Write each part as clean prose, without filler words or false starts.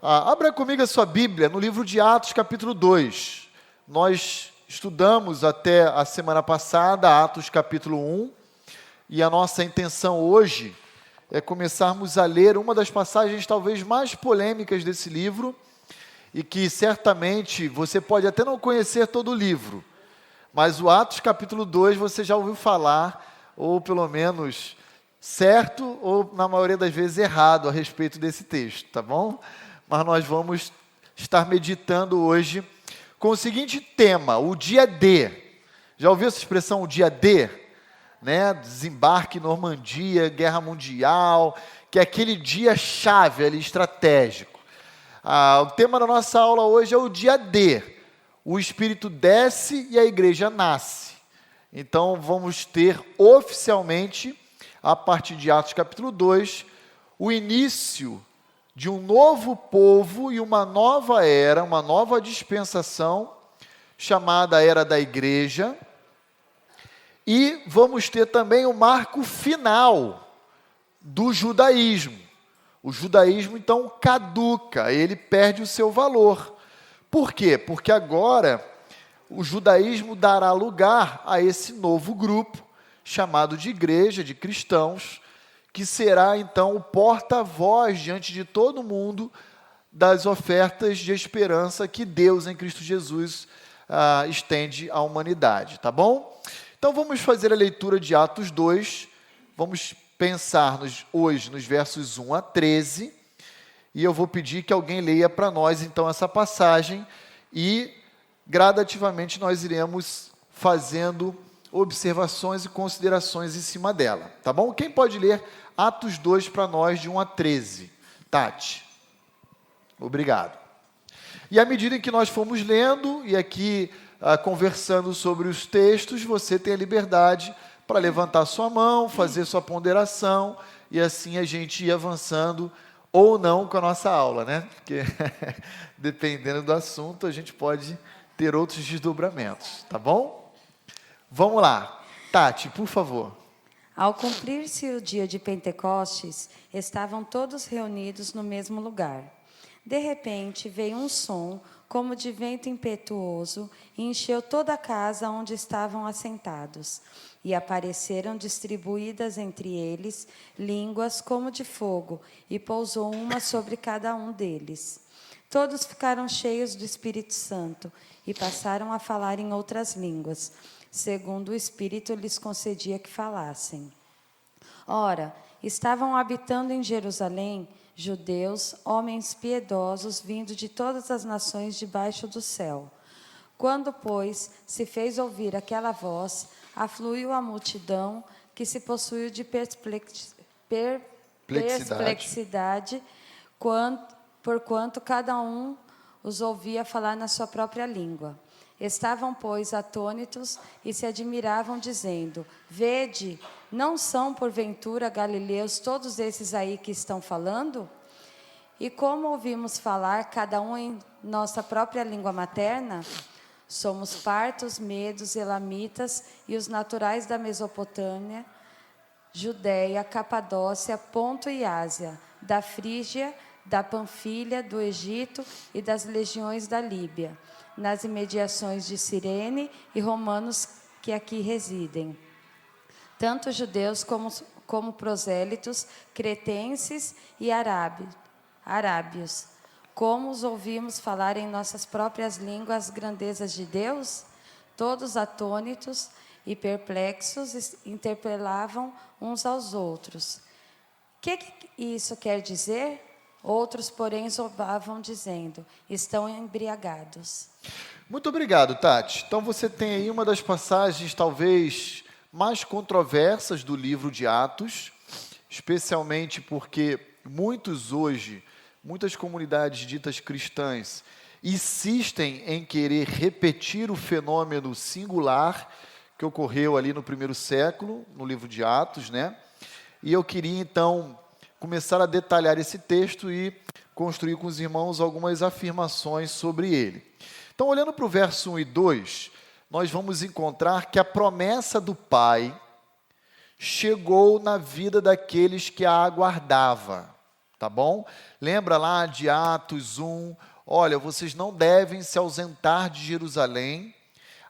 Abra comigo a sua Bíblia no livro de Atos, capítulo 2. Nós estudamos até a semana passada, Atos, capítulo 1, e a nossa intenção hoje é começarmos a ler uma das passagens talvez mais polêmicas desse livro, e que certamente você pode até não conhecer todo o livro, mas o Atos, capítulo 2, você já ouviu falar, ou pelo menos certo, ou na maioria das vezes errado a respeito desse texto, tá bom? Mas nós vamos estar meditando hoje com o seguinte tema, o dia D. Já ouviu essa expressão, o dia D? Né? Desembarque em Normandia, Guerra Mundial, que é aquele dia chave ali, estratégico. O tema da nossa aula hoje é o dia D. O Espírito desce e a igreja nasce. Então vamos ter oficialmente, a partir de Atos capítulo 2, o início de um novo povo e uma nova era, uma nova dispensação, chamada Era da Igreja. E vamos ter também o marco final do judaísmo. O judaísmo, então, caduca, ele perde o seu valor. Por quê? Porque agora o judaísmo dará lugar a esse novo grupo, chamado de igreja, de cristãos, que será, então, o porta-voz diante de todo mundo das ofertas de esperança que Deus, em Cristo Jesus, estende à humanidade, tá bom? Então, vamos fazer a leitura de Atos 2, vamos pensar hoje nos versos 1 a 13, e eu vou pedir que alguém leia para nós, então, essa passagem, e, gradativamente, nós iremos fazendo observações e considerações em cima dela, tá bom? Quem pode ler Atos 2 para nós, de 1 a 13? Tati. Obrigado. E à medida em que nós formos lendo, e aqui conversando sobre os textos, você tem a liberdade para levantar sua mão, fazer sua ponderação, e assim a gente ir avançando, ou não, com a nossa aula, né? Porque, dependendo do assunto, a gente pode ter outros desdobramentos, tá bom? Vamos lá. Tati, por favor. Ao cumprir-se o dia de Pentecostes, estavam todos reunidos no mesmo lugar. De repente, veio um som, como de vento impetuoso, e encheu toda a casa onde estavam assentados. E apareceram distribuídas entre eles línguas como de fogo, e pousou uma sobre cada um deles. Todos ficaram cheios do Espírito Santo, e passaram a falar em outras línguas, segundo o Espírito lhes concedia que falassem. Ora, estavam habitando em Jerusalém judeus, homens piedosos, vindo de todas as nações debaixo do céu. Quando, pois, se fez ouvir aquela voz, afluiu a multidão, que se possuiu de perplexidade, porquanto cada um os ouvia falar na sua própria língua. Estavam, pois, atônitos e se admiravam, dizendo: Vede, não são, porventura, galileus todos esses aí que estão falando? E como ouvimos falar, cada um em nossa própria língua materna? Somos partos, medos, elamitas e os naturais da Mesopotâmia, Judéia, Capadócia, Ponto e Ásia, da Frígia, da Panfilha, do Egito e das legiões da Líbia, nas imediações de Cirene e romanos que aqui residem, tanto judeus como prosélitos, cretenses e arábios. Como os ouvimos falar em nossas próprias línguas as grandezas de Deus? Todos atônitos e perplexos interpelavam uns aos outros. Que isso quer dizer? Outros, porém, zombavam, dizendo: estão embriagados. Muito obrigado, Tati. Então você tem aí uma das passagens talvez mais controversas do livro de Atos, especialmente porque muitas comunidades ditas cristãs insistem em querer repetir o fenômeno singular que ocorreu ali no primeiro século, no livro de Atos, né? E eu queria, então, começar a detalhar esse texto e construir com os irmãos algumas afirmações sobre ele. Então, olhando para o verso 1 e 2, nós vamos encontrar que a promessa do Pai chegou na vida daqueles que a aguardavam. tá bom? Lembra lá de Atos 1, olha, vocês não devem se ausentar de Jerusalém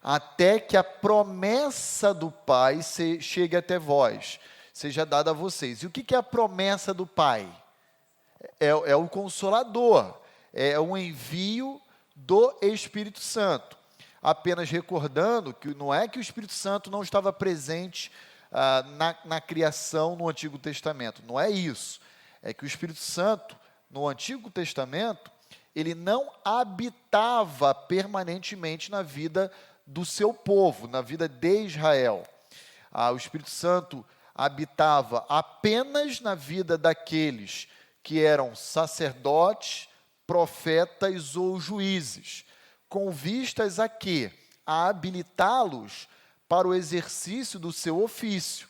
até que a promessa do Pai chegue até vós, seja dada a vocês. E o que é a promessa do Pai? É o Consolador, é o envio do Espírito Santo. Apenas recordando que não é que o Espírito Santo não estava presente na criação no Antigo Testamento, não é isso. É que o Espírito Santo, no Antigo Testamento, ele não habitava permanentemente na vida do seu povo, na vida de Israel. O Espírito Santo habitava apenas na vida daqueles que eram sacerdotes, profetas ou juízes, com vistas a quê? A habilitá-los para o exercício do seu ofício,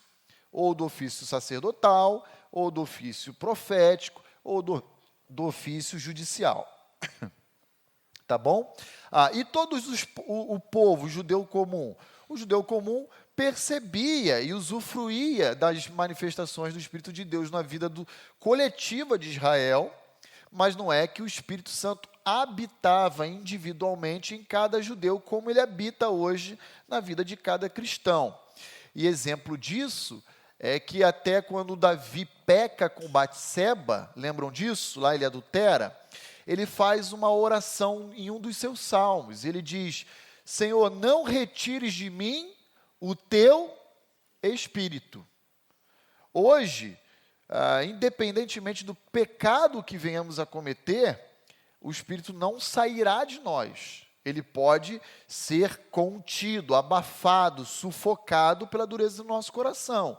ou do ofício sacerdotal, ou do ofício profético, ou do ofício judicial. Tá bom? E o povo judeu comum? O judeu comum percebia e usufruía das manifestações do Espírito de Deus na vida coletiva de Israel, mas não é que o Espírito Santo habitava individualmente em cada judeu, como ele habita hoje na vida de cada cristão. E exemplo disso é que até quando Davi peca com Batseba, lembram disso? Lá ele adultera, ele faz uma oração em um dos seus salmos. Ele diz: Senhor, não retires de mim o teu Espírito. Hoje, independentemente do pecado que venhamos a cometer, o Espírito não sairá de nós. Ele pode ser contido, abafado, sufocado pela dureza do nosso coração.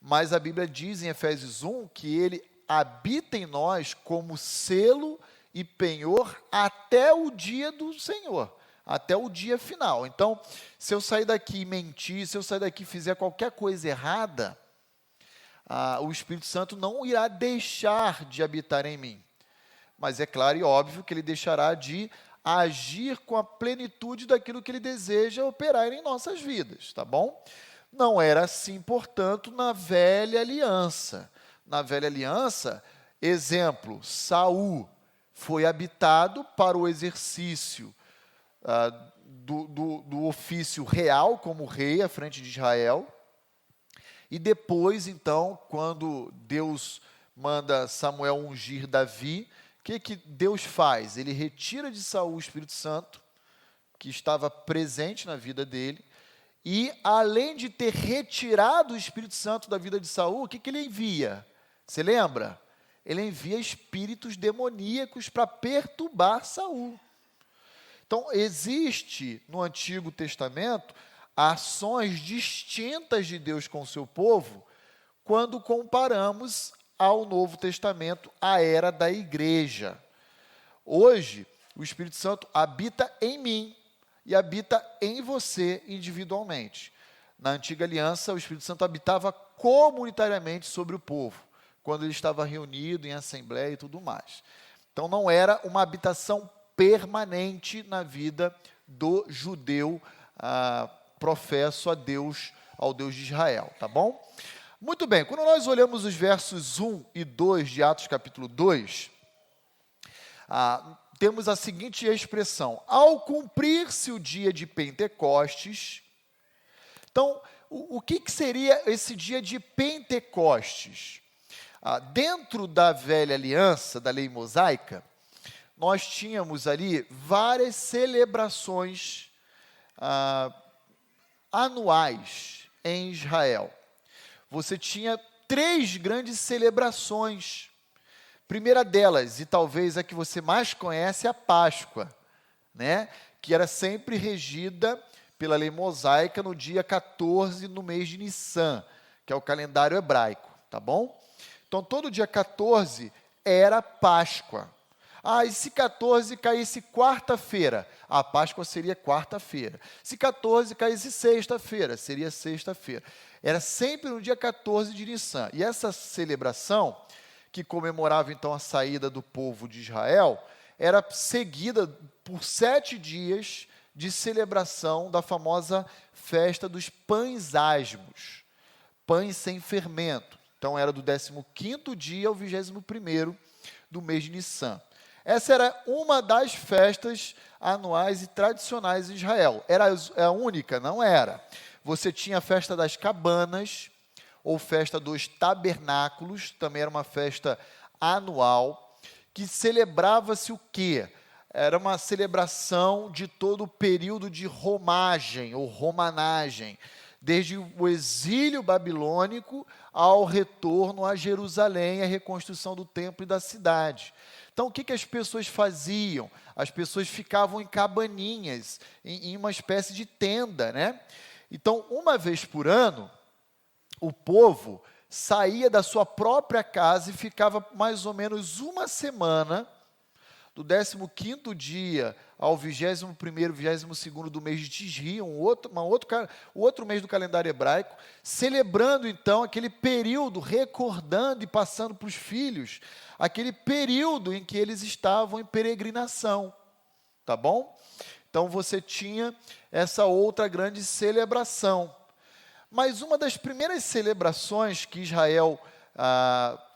Mas a Bíblia diz em Efésios 1 que ele habita em nós como selo e penhor até o dia do Senhor, até o dia final. Então, se eu sair daqui e mentir, se eu sair daqui e fizer qualquer coisa errada, o Espírito Santo não irá deixar de habitar em mim. Mas é claro e óbvio que ele deixará de agir com a plenitude daquilo que ele deseja operar em nossas vidas, tá bom? Não era assim, portanto, na velha aliança. Na velha aliança, exemplo, Saul foi habitado para o exercício do ofício real como rei à frente de Israel. E depois, então, quando Deus manda Samuel ungir Davi, o que Deus faz? Ele retira de Saul o Espírito Santo, que estava presente na vida dele, e além de ter retirado o Espírito Santo da vida de Saul, o que ele envia? Você lembra? Ele envia espíritos demoníacos para perturbar Saul. Então, existe no Antigo Testamento ações distintas de Deus com o seu povo quando comparamos ao Novo Testamento, a era da igreja. Hoje, o Espírito Santo habita em mim e habita em você individualmente. Na antiga aliança, o Espírito Santo habitava comunitariamente sobre o povo, quando ele estava reunido em assembleia e tudo mais. Então, não era uma habitação permanente na vida do judeu professo ao Deus de Israel, tá bom? Muito bem, quando nós olhamos os versos 1 e 2 de Atos capítulo 2, temos a seguinte expressão: ao cumprir-se o dia de Pentecostes. Então, o que seria esse dia de Pentecostes? Dentro da velha aliança, da lei mosaica, nós tínhamos ali várias celebrações anuais em Israel. Você tinha 3 grandes celebrações. Primeira delas, e talvez a que você mais conhece, é a Páscoa, né? Que era sempre regida pela lei mosaica no dia 14 no mês de Nissan, que é o calendário hebraico, tá bom? Então, todo dia 14 era Páscoa. E se 14 caísse quarta-feira, a Páscoa seria quarta-feira. Se 14 caísse sexta-feira, seria sexta-feira. Era sempre no dia 14 de Nissan. E essa celebração, que comemorava então a saída do povo de Israel, era seguida por 7 dias de celebração da famosa festa dos pães asmos, pães sem fermento. Então era do 15º dia ao 21º do mês de Nissan. Essa era uma das festas anuais e tradicionais em Israel. Era a única? Não era. Você tinha a festa das cabanas, ou festa dos tabernáculos, também era uma festa anual, que celebrava-se o quê? Era uma celebração de todo o período de romagem, ou romanagem, desde o exílio babilônico ao retorno a Jerusalém, a reconstrução do templo e da cidade. Então, o que as pessoas faziam? As pessoas ficavam em cabaninhas, em uma espécie de tenda, né? Então, uma vez por ano, o povo saía da sua própria casa e ficava mais ou menos uma semana, do 15º dia ao 21º, 22º do mês de Tisri, o outro mês do calendário hebraico, celebrando então aquele período, recordando e passando para os filhos, aquele período em que eles estavam em peregrinação, tá bom? Então você tinha essa outra grande celebração. Mas uma das primeiras celebrações que Israel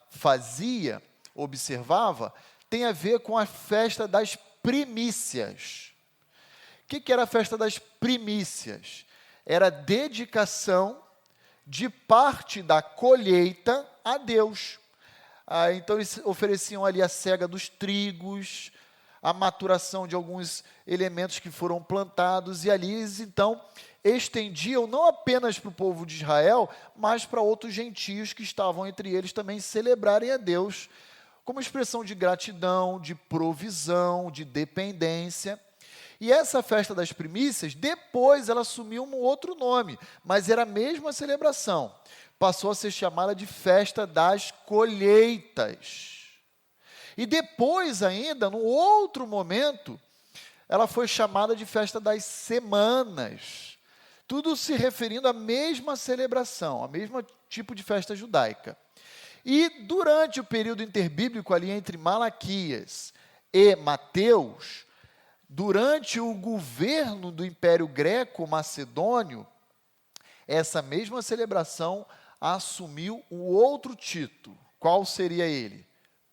fazia, observava, tem a ver com a festa das primícias. O que era a festa das primícias? Era a dedicação de parte da colheita a Deus. Então eles ofereciam ali a cega dos trigos, a maturação de alguns elementos que foram plantados, e ali eles então estendiam não apenas para o povo de Israel, mas para outros gentios que estavam entre eles também celebrarem a Deus, como expressão de gratidão, de provisão, de dependência. E essa festa das primícias, depois ela assumiu um outro nome, mas era a mesma celebração. Passou a ser chamada de festa das colheitas. E depois ainda, num outro momento, ela foi chamada de festa das semanas. Tudo se referindo à mesma celebração, ao mesmo tipo de festa judaica. E durante o período interbíblico, ali entre Malaquias e Mateus, durante o governo do Império Greco-Macedônio, essa mesma celebração assumiu o outro título. Qual seria ele?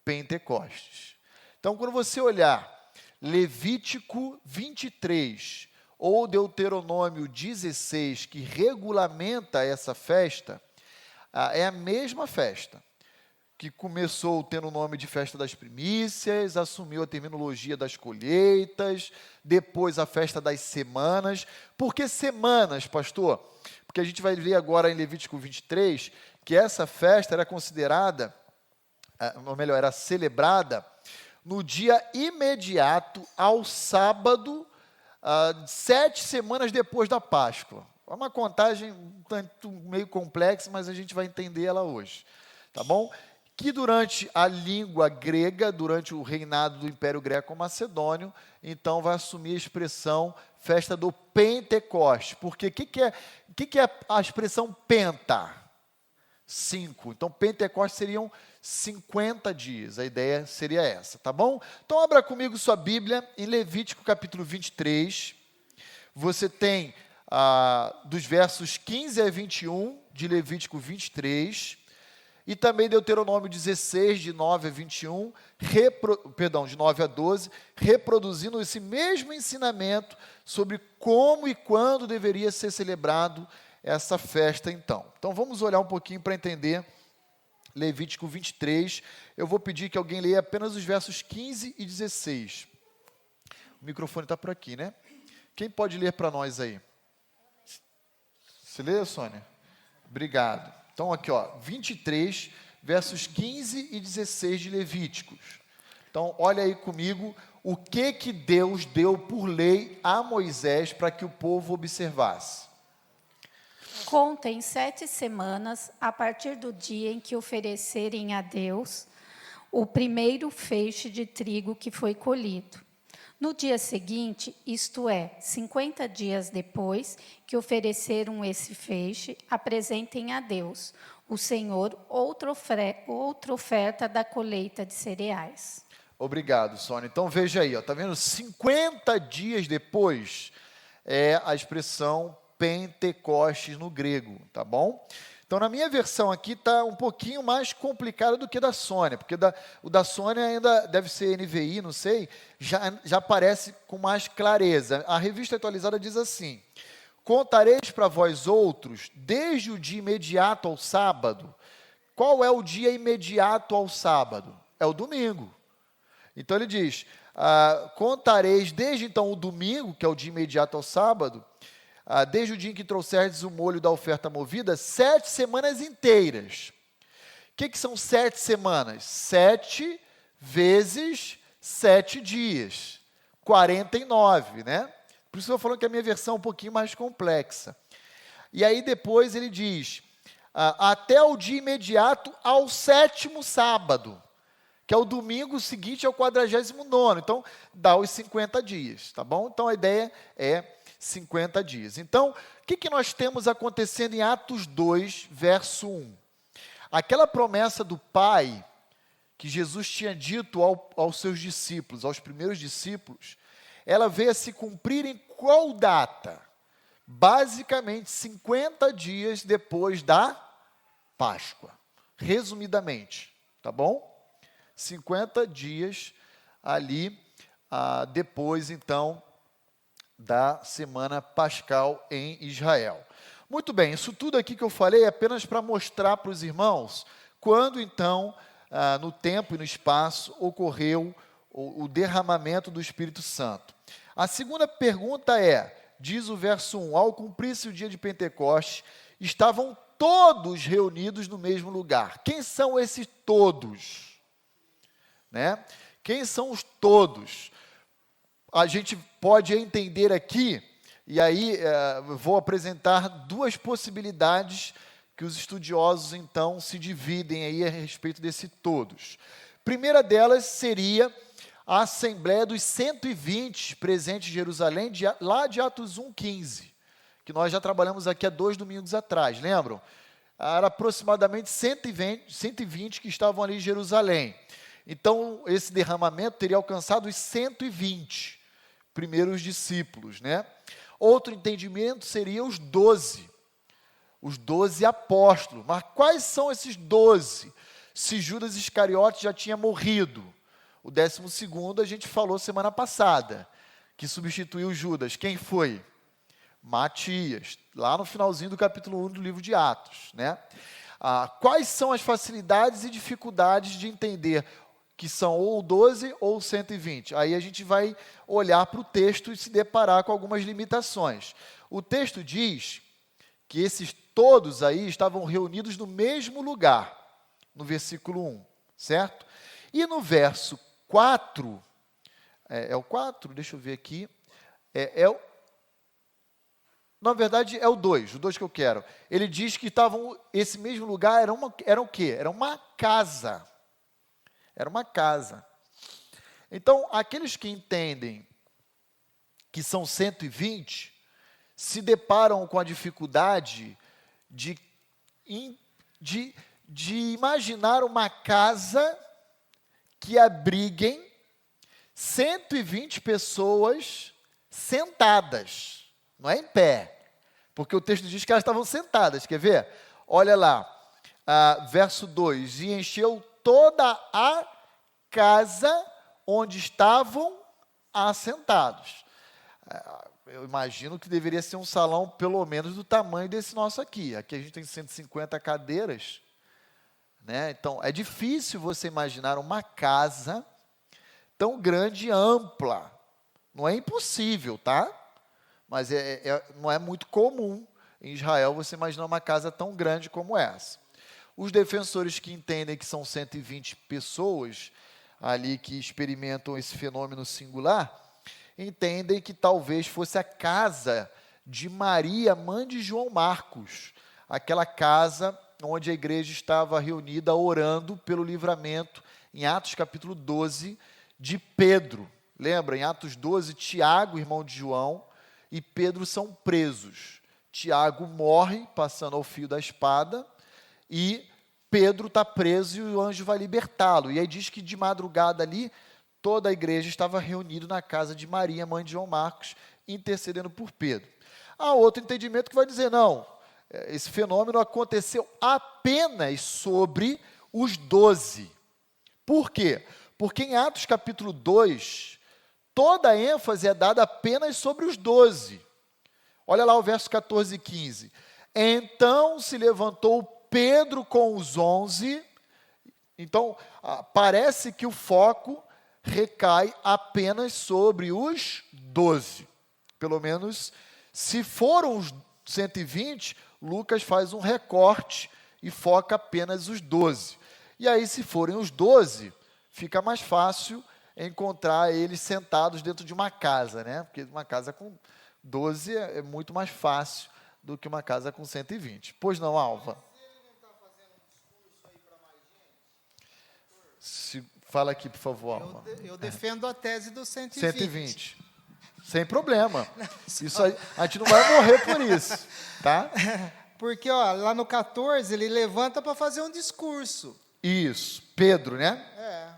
Pentecostes. Então, quando você olhar Levítico 23 ou Deuteronômio 16, que regulamenta essa festa, é a mesma festa, que começou tendo o nome de festa das primícias, assumiu a terminologia das colheitas, depois a festa das semanas. Por que semanas, pastor? Porque a gente vai ver agora em Levítico 23, que essa festa era considerada, ou melhor, era celebrada no dia imediato ao sábado, 7 semanas depois da Páscoa. É uma contagem um tanto meio complexa, mas a gente vai entender ela hoje, tá bom? Que durante a língua grega, durante o reinado do Império Greco-Macedônio, então vai assumir a expressão festa do Pentecoste. Porque o que é a expressão penta? 5. Então, Pentecoste seriam 50 dias. A ideia seria essa, tá bom? Então, abra comigo sua Bíblia em Levítico capítulo 23. Você tem dos versos 15 a 21 de Levítico 23. E também Deuteronômio 16, de 9 a 21, de 9 a 12, reproduzindo esse mesmo ensinamento sobre como e quando deveria ser celebrado essa festa, então. Então, vamos olhar um pouquinho para entender Levítico 23. Eu vou pedir que alguém leia apenas os versos 15 e 16. O microfone está por aqui, né? Quem pode ler para nós aí? Você lê, Sônia? Obrigado. Então, aqui, 23, versos 15 e 16 de Levíticos. Então, olha aí comigo o que Deus deu por lei a Moisés para que o povo observasse. Contem 7 semanas a partir do dia em que oferecerem a Deus o primeiro feixe de trigo que foi colhido. No dia seguinte, isto é, 50 dias depois que ofereceram esse feixe, apresentem a Deus, o Senhor, outra oferta da colheita de cereais. Obrigado, Sônia. Então, veja aí, tá vendo? 50 dias depois é a expressão Pentecostes no grego, tá bom? Então, na minha versão aqui está um pouquinho mais complicado do que da Sônia, porque o da Sônia ainda deve ser NVI, não sei, já aparece com mais clareza. A revista atualizada diz assim: contareis para vós outros, desde o dia imediato ao sábado. Qual é o dia imediato ao sábado? É o domingo. Então ele diz, contareis desde então o domingo, que é o dia imediato ao sábado, desde o dia em que trouxerdes o molho da oferta movida, 7 semanas inteiras. O que são 7 semanas? 7 vezes 7 dias. 49, né? Por isso eu estou falando que a minha versão é um pouquinho mais complexa. E aí depois ele diz, até o dia imediato ao 7º sábado, que é o domingo seguinte ao 49º. Então, dá os 50 dias, tá bom? Então, a ideia é 50 dias. Então, o que nós temos acontecendo em Atos 2, verso 1? Aquela promessa do Pai, que Jesus tinha dito aos seus discípulos, aos primeiros discípulos, ela veio a se cumprir em qual data? Basicamente, 50 dias depois da Páscoa. Resumidamente, tá bom? 50 dias ali, depois, então, da semana pascal em Israel. Muito bem, isso tudo aqui que eu falei é apenas para mostrar para os irmãos quando, então, no tempo e no espaço, ocorreu o derramamento do Espírito Santo. A segunda pergunta diz o verso 1, ao cumprir-se o dia de Pentecostes, estavam todos reunidos no mesmo lugar. Quem são esses todos? Né? Quem são os todos? A gente pode entender aqui, e aí vou apresentar duas possibilidades que os estudiosos, então, se dividem aí a respeito desse todos. Primeira delas seria a Assembleia dos 120 presentes em Jerusalém, lá de Atos 1,15, que nós já trabalhamos aqui há 2 domingos atrás, lembram? Era aproximadamente 120 que estavam ali em Jerusalém. Então, esse derramamento teria alcançado os 120 primeiros discípulos, né? Outro entendimento seria os 12 apóstolos. Mas quais são esses 12? Se Judas Iscariote já tinha morrido. O 12º a gente falou semana passada, que substituiu Judas. Quem foi? Matias, lá no finalzinho do capítulo 1 do livro de Atos, né? Quais são as facilidades e dificuldades de entender que são ou 12 ou 120. Aí a gente vai olhar para o texto e se deparar com algumas limitações. O texto diz que esses todos aí estavam reunidos no mesmo lugar, no versículo 1, certo? E no verso 4, é o 4? Deixa eu ver aqui. Na verdade, é o 2 que eu quero. Ele diz que esse mesmo lugar era o quê? Era uma casa. Era uma casa. Então, aqueles que entendem que são 120, se deparam com a dificuldade de imaginar uma casa que abriguem 120 pessoas sentadas, não é em pé, porque o texto diz que elas estavam sentadas, quer ver? Olha lá, verso 2, e encheu toda a casa onde estavam assentados. Eu imagino que deveria ser um salão pelo menos do tamanho desse nosso aqui. Aqui a gente tem 150 cadeiras, né? Então, é difícil você imaginar uma casa tão grande e ampla. Não é impossível, tá? Mas não é muito comum em Israel você imaginar uma casa tão grande como essa. Os defensores que entendem que são 120 pessoas ali que experimentam esse fenômeno singular, entendem que talvez fosse a casa de Maria, mãe de João Marcos, aquela casa onde a igreja estava reunida orando pelo livramento, em Atos capítulo 12, de Pedro. Lembra, em Atos 12, Tiago, irmão de João, e Pedro são presos. Tiago morre, passando ao fio da espada, e Pedro está preso e o anjo vai libertá-lo. E aí diz que de madrugada ali, toda a igreja estava reunida na casa de Maria, mãe de João Marcos, intercedendo por Pedro. Há outro entendimento que vai dizer, não, esse fenômeno aconteceu apenas sobre os 12. Por quê? Porque em Atos capítulo 2, toda a ênfase é dada apenas sobre os 12. Olha lá o verso 14 e 15. Então se levantou Pedro com os 11. Então, parece que o foco recai apenas sobre os 12. Pelo menos, se foram os 120, Lucas faz um recorte e foca apenas os 12. E aí, se forem os 12, fica mais fácil encontrar eles sentados dentro de uma casa, né? Porque uma casa com 12 é muito mais fácil do que uma casa com 120. Pois não, Alva? Fala aqui, por favor, Alva. Eu defendo a tese do 120. 120. Sem problema. Isso a gente não vai morrer por isso, tá? Porque lá no 14 ele levanta para fazer um discurso. Isso, Pedro, né?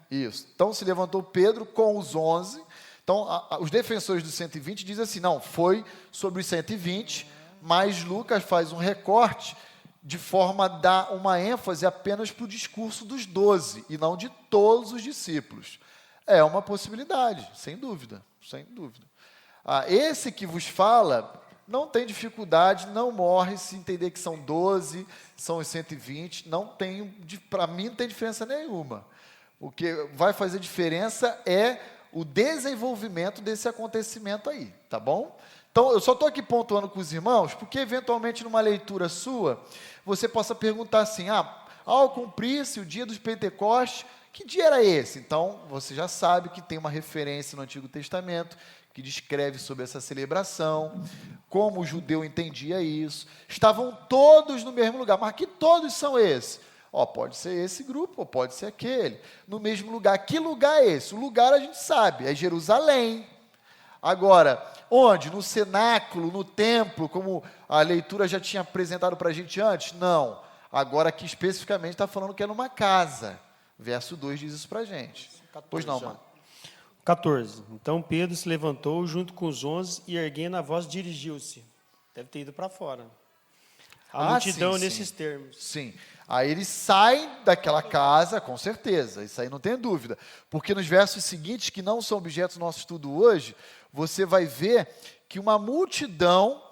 Isso. Então se levantou Pedro com os 11. Então os defensores do 120 dizem assim, não, foi sobre os 120, mas Lucas faz um recorte de forma a dar uma ênfase apenas para o discurso dos 12 e não de todos os discípulos. É uma possibilidade, sem dúvida, sem dúvida. Esse que vos fala não tem dificuldade, não morre se entender que são 12, são os 120, para mim não tem diferença nenhuma. O que vai fazer diferença é o desenvolvimento desse acontecimento aí, tá bom? Então, eu só estou aqui pontuando com os irmãos, porque eventualmente numa leitura sua, você possa perguntar assim, ao cumprir-se o dia dos Pentecostes, que dia era esse? Então, você já sabe que tem uma referência no Antigo Testamento, que descreve sobre essa celebração, como o judeu entendia isso. Estavam todos no mesmo lugar, mas que todos são esses? Pode ser esse grupo, ou pode ser aquele. No mesmo lugar. Que lugar é esse? O lugar a gente sabe, é Jerusalém. Agora, onde? No cenáculo, no templo, como a leitura já tinha apresentado para a gente antes? Não. Agora aqui especificamente está falando que é numa casa. Verso 2 diz isso para a gente. 14, pois não, mano. 14. Então Pedro se levantou junto com os 11 e erguendo a voz dirigiu-se. Deve ter ido para fora. A multidão nesses termos. Sim. Aí ele sai daquela casa, com certeza, isso aí não tem dúvida. Porque nos versos seguintes, que não são objeto do nosso estudo hoje, você vai ver que uma multidão,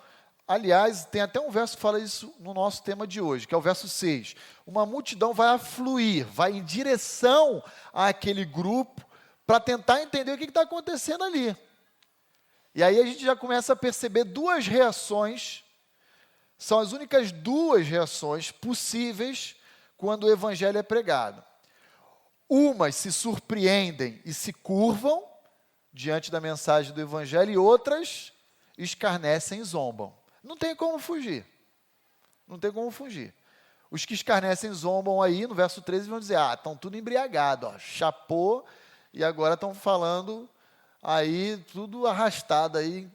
aliás, tem até um verso que fala isso no nosso tema de hoje, que é o verso 6. Uma multidão vai afluir, vai em direção àquele grupo, para tentar entender o que está acontecendo ali. E aí a gente já começa a perceber duas reações, são as únicas duas reações possíveis quando o evangelho é pregado. Umas se surpreendem e se curvam diante da mensagem do evangelho, e outras escarnecem e zombam. Não tem como fugir. Não tem como fugir. Os que escarnecem e zombam aí, no verso 13, vão dizer, estão tudo embriagados, chapou, e agora estão falando aí, tudo arrastado aí,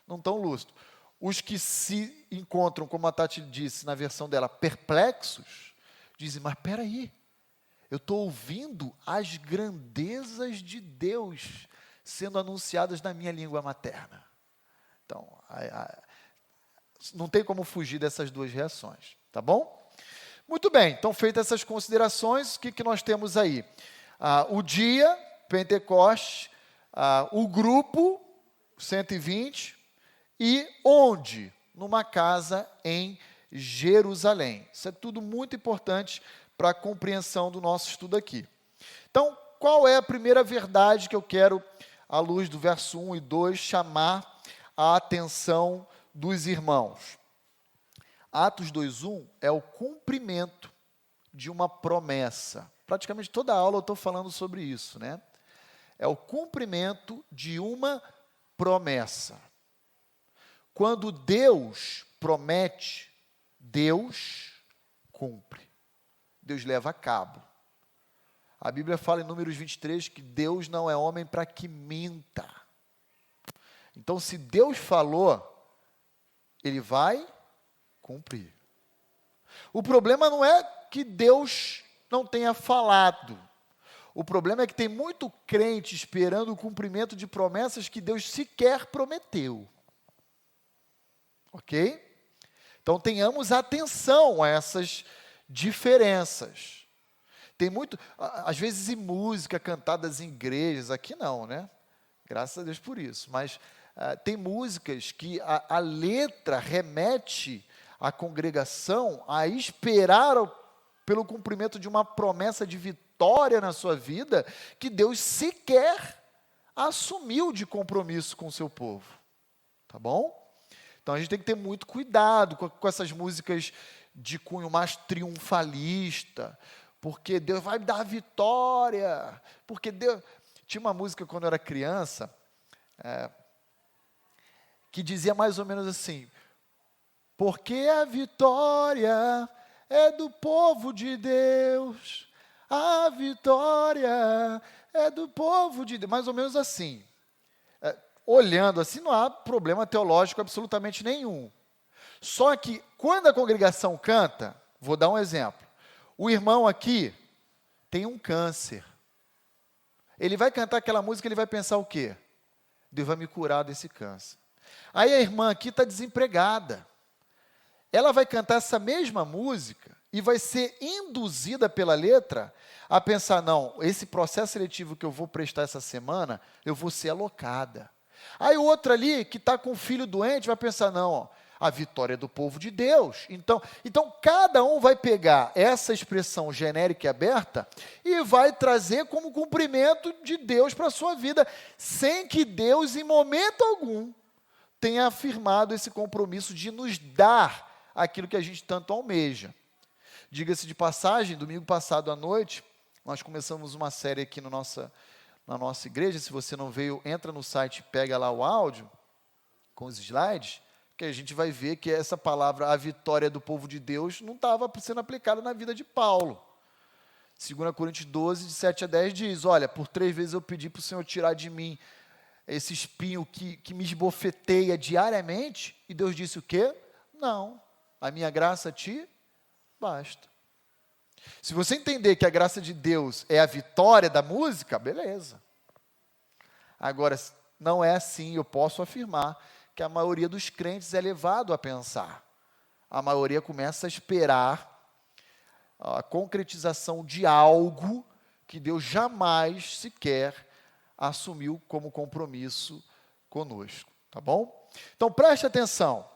não tão lúcido. Os que se encontram, como a Tati disse na versão dela, perplexos, dizem, mas espera aí, eu estou ouvindo as grandezas de Deus sendo anunciadas na minha língua materna. Então, não tem como fugir dessas duas reações, tá bom? Muito bem, então feitas essas considerações, o que nós temos aí? O dia, Pentecostes, o grupo, 120, e onde? Numa casa em Jerusalém. Isso é tudo muito importante para a compreensão do nosso estudo aqui. Então, qual é a primeira verdade que eu quero, à luz do verso 1 e 2, chamar a atenção dos irmãos? Atos 2:1 é o cumprimento de uma promessa. Praticamente toda a aula eu estou falando sobre isso, né? É o cumprimento de uma promessa. Quando Deus promete, Deus cumpre. Deus leva a cabo. A Bíblia fala em Números 23 que Deus não é homem para que minta. Então, se Deus falou, Ele vai cumprir. O problema não é que Deus não tenha falado. O problema é que tem muito crente esperando o cumprimento de promessas que Deus sequer prometeu. Ok? Então, tenhamos atenção a essas diferenças. Tem muito, às vezes, em música cantadas em igrejas, aqui não, né? Graças a Deus por isso. Mas tem músicas que a letra remete a congregação a esperar pelo cumprimento de uma promessa de vitória na sua vida, que Deus sequer assumiu de compromisso com o seu povo. Tá bom? Então a gente tem que ter muito cuidado com essas músicas de cunho mais triunfalista, porque Deus vai me dar a vitória, porque Deus... Tinha uma música quando eu era criança, que dizia mais ou menos assim: porque a vitória é do povo de Deus, a vitória é do povo de Deus. Mais ou menos assim. Olhando assim, não há problema teológico absolutamente nenhum. Só que, quando a congregação canta, vou dar um exemplo. O irmão aqui tem um câncer. Ele vai cantar aquela música, ele vai pensar o quê? Deus vai me curar desse câncer. Aí a irmã aqui está desempregada. Ela vai cantar essa mesma música e vai ser induzida pela letra a pensar, não, esse processo seletivo que eu vou prestar essa semana, eu vou ser alocada. Aí o outro ali, que está com o filho doente, vai pensar, não, ó, a vitória é do povo de Deus. Então, cada um vai pegar essa expressão genérica e aberta e vai trazer como cumprimento de Deus para a sua vida, sem que Deus, em momento algum, tenha afirmado esse compromisso de nos dar aquilo que a gente tanto almeja. Diga-se de passagem, domingo passado à noite, nós começamos uma série aqui na nossa igreja. Se você não veio, entra no site, pega lá o áudio com os slides, que a gente vai ver que essa palavra, a vitória do povo de Deus, não estava sendo aplicada na vida de Paulo. 2 Coríntios 12, de 7 a 10 diz, olha, por 3 vezes eu pedi para o Senhor tirar de mim esse espinho que me esbofeteia diariamente, e Deus disse o quê? Não, a minha graça te basta. Se você entender que a graça de Deus é a vitória da música, beleza. Agora, não é assim, eu posso afirmar que a maioria dos crentes é levado a pensar. A maioria começa a esperar a concretização de algo que Deus jamais sequer assumiu como compromisso conosco, tá bom? Então, preste atenção.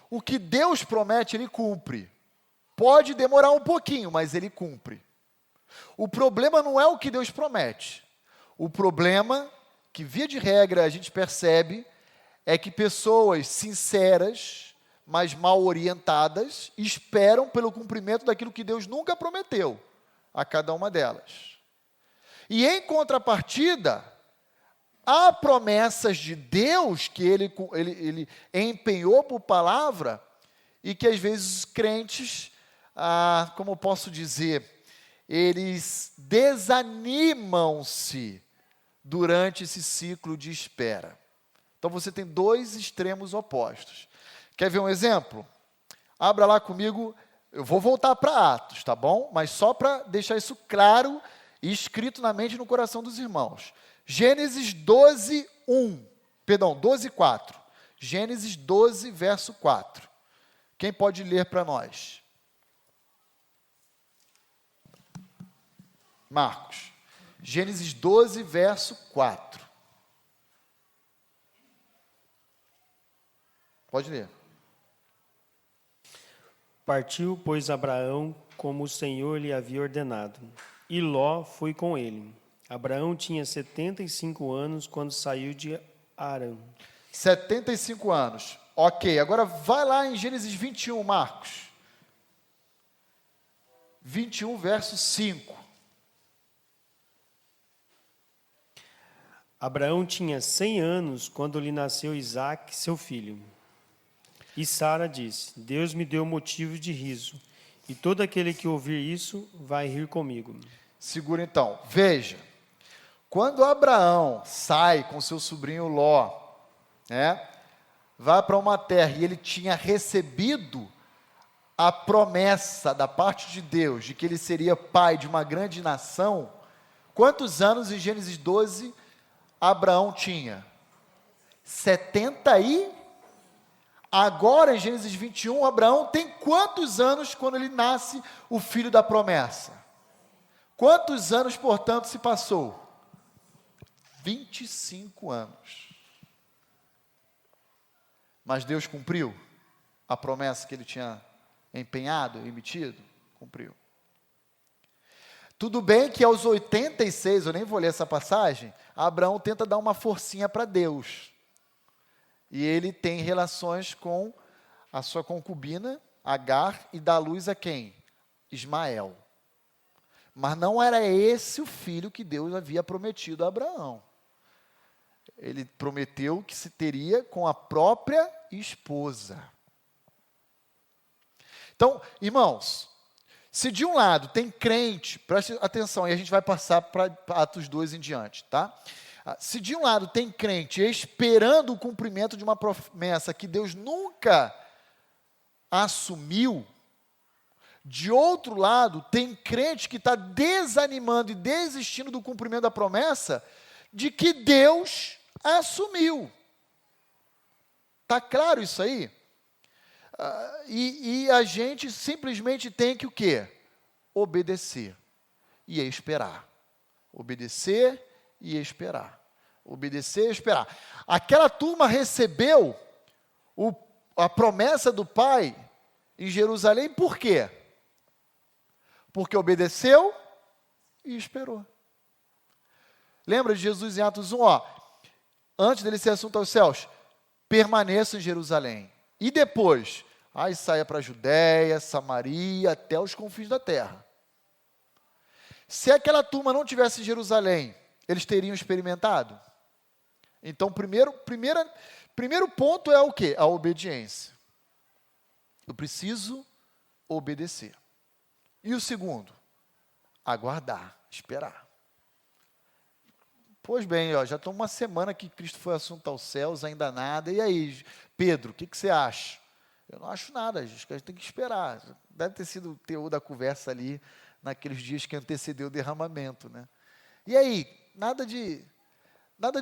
O que Deus promete, Ele cumpre. Pode demorar um pouquinho, mas Ele cumpre. O problema não é o que Deus promete. O problema, que via de regra a gente percebe, é que pessoas sinceras, mas mal orientadas, esperam pelo cumprimento daquilo que Deus nunca prometeu a cada uma delas. E em contrapartida, há promessas de Deus que Ele empenhou por palavra e que às vezes os crentes, como eu posso dizer, eles desanimam-se durante esse ciclo de espera. Então você tem 2 extremos opostos. Quer ver um exemplo? Abra lá comigo, eu vou voltar para Atos, tá bom? Mas só para deixar isso claro e escrito na mente e no coração dos irmãos. Gênesis 12, 4. Gênesis 12, verso 4. Quem pode ler para nós? Marcos. Gênesis 12, verso 4. Pode ler. Partiu, pois, Abraão, como o Senhor lhe havia ordenado, e Ló foi com ele. Abraão tinha 75 anos quando saiu de Harã. 75 anos. Ok, agora vai lá em Gênesis 21, Marcos. 21, verso 5. Abraão tinha 100 anos quando lhe nasceu Isaque, seu filho. E Sara disse, Deus me deu motivo de riso, e todo aquele que ouvir isso vai rir comigo. Segura então, veja, quando Abraão sai com seu sobrinho Ló, vai para uma terra, e ele tinha recebido a promessa da parte de Deus, de que ele seria pai de uma grande nação, quantos anos em Gênesis 12 Abraão tinha? 70 e... Agora, em Gênesis 21, Abraão tem quantos anos quando ele nasce o filho da promessa? Quantos anos, portanto, se passou? 25 anos. Mas Deus cumpriu a promessa que ele tinha empenhado, emitido? Cumpriu. Tudo bem que aos 86, eu nem vou ler essa passagem, Abraão tenta dar uma forcinha para Deus. E ele tem relações com a sua concubina, Agar, e dá luz a quem? Ismael. Mas não era esse o filho que Deus havia prometido a Abraão. Ele prometeu que se teria com a própria esposa. Então, irmãos, se de um lado tem crente, preste atenção, e a gente vai passar para Atos 2 em diante, tá? Se de um lado tem crente esperando o cumprimento de uma promessa que Deus nunca assumiu, de outro lado tem crente que está desanimando e desistindo do cumprimento da promessa de que Deus assumiu. Está claro isso aí? E a gente simplesmente tem que o quê? Obedecer e esperar. Obedecer e esperar. Obedecer e esperar. Aquela turma recebeu a promessa do Pai em Jerusalém, por quê? Porque obedeceu e esperou. Lembra de Jesus em Atos 1? Antes dele ser assunto aos céus, permaneça em Jerusalém. E depois, saia para a Judéia, Samaria, até os confins da terra. Se aquela turma não tivesse em Jerusalém, eles teriam experimentado? Então, primeiro ponto é o quê? A obediência. Eu preciso obedecer. E o segundo? Aguardar, esperar. Pois bem, já estou uma semana que Cristo foi assunto aos céus, ainda nada. E aí, Pedro, o que você acha? Eu não acho nada, acho que a gente tem que esperar. Deve ter sido o teor da conversa ali, naqueles dias que antecedeu o derramamento, né? E aí, nada de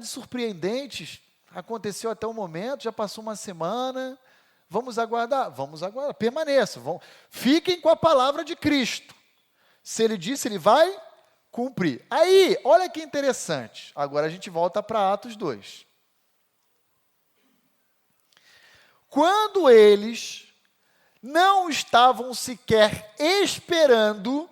surpreendente aconteceu até o momento, já passou uma semana, vamos aguardar, permaneçam, fiquem com a palavra de Cristo. Se ele disse, ele vai cumprir. Aí, olha que interessante, agora a gente volta para Atos 2. Quando eles não estavam sequer esperando,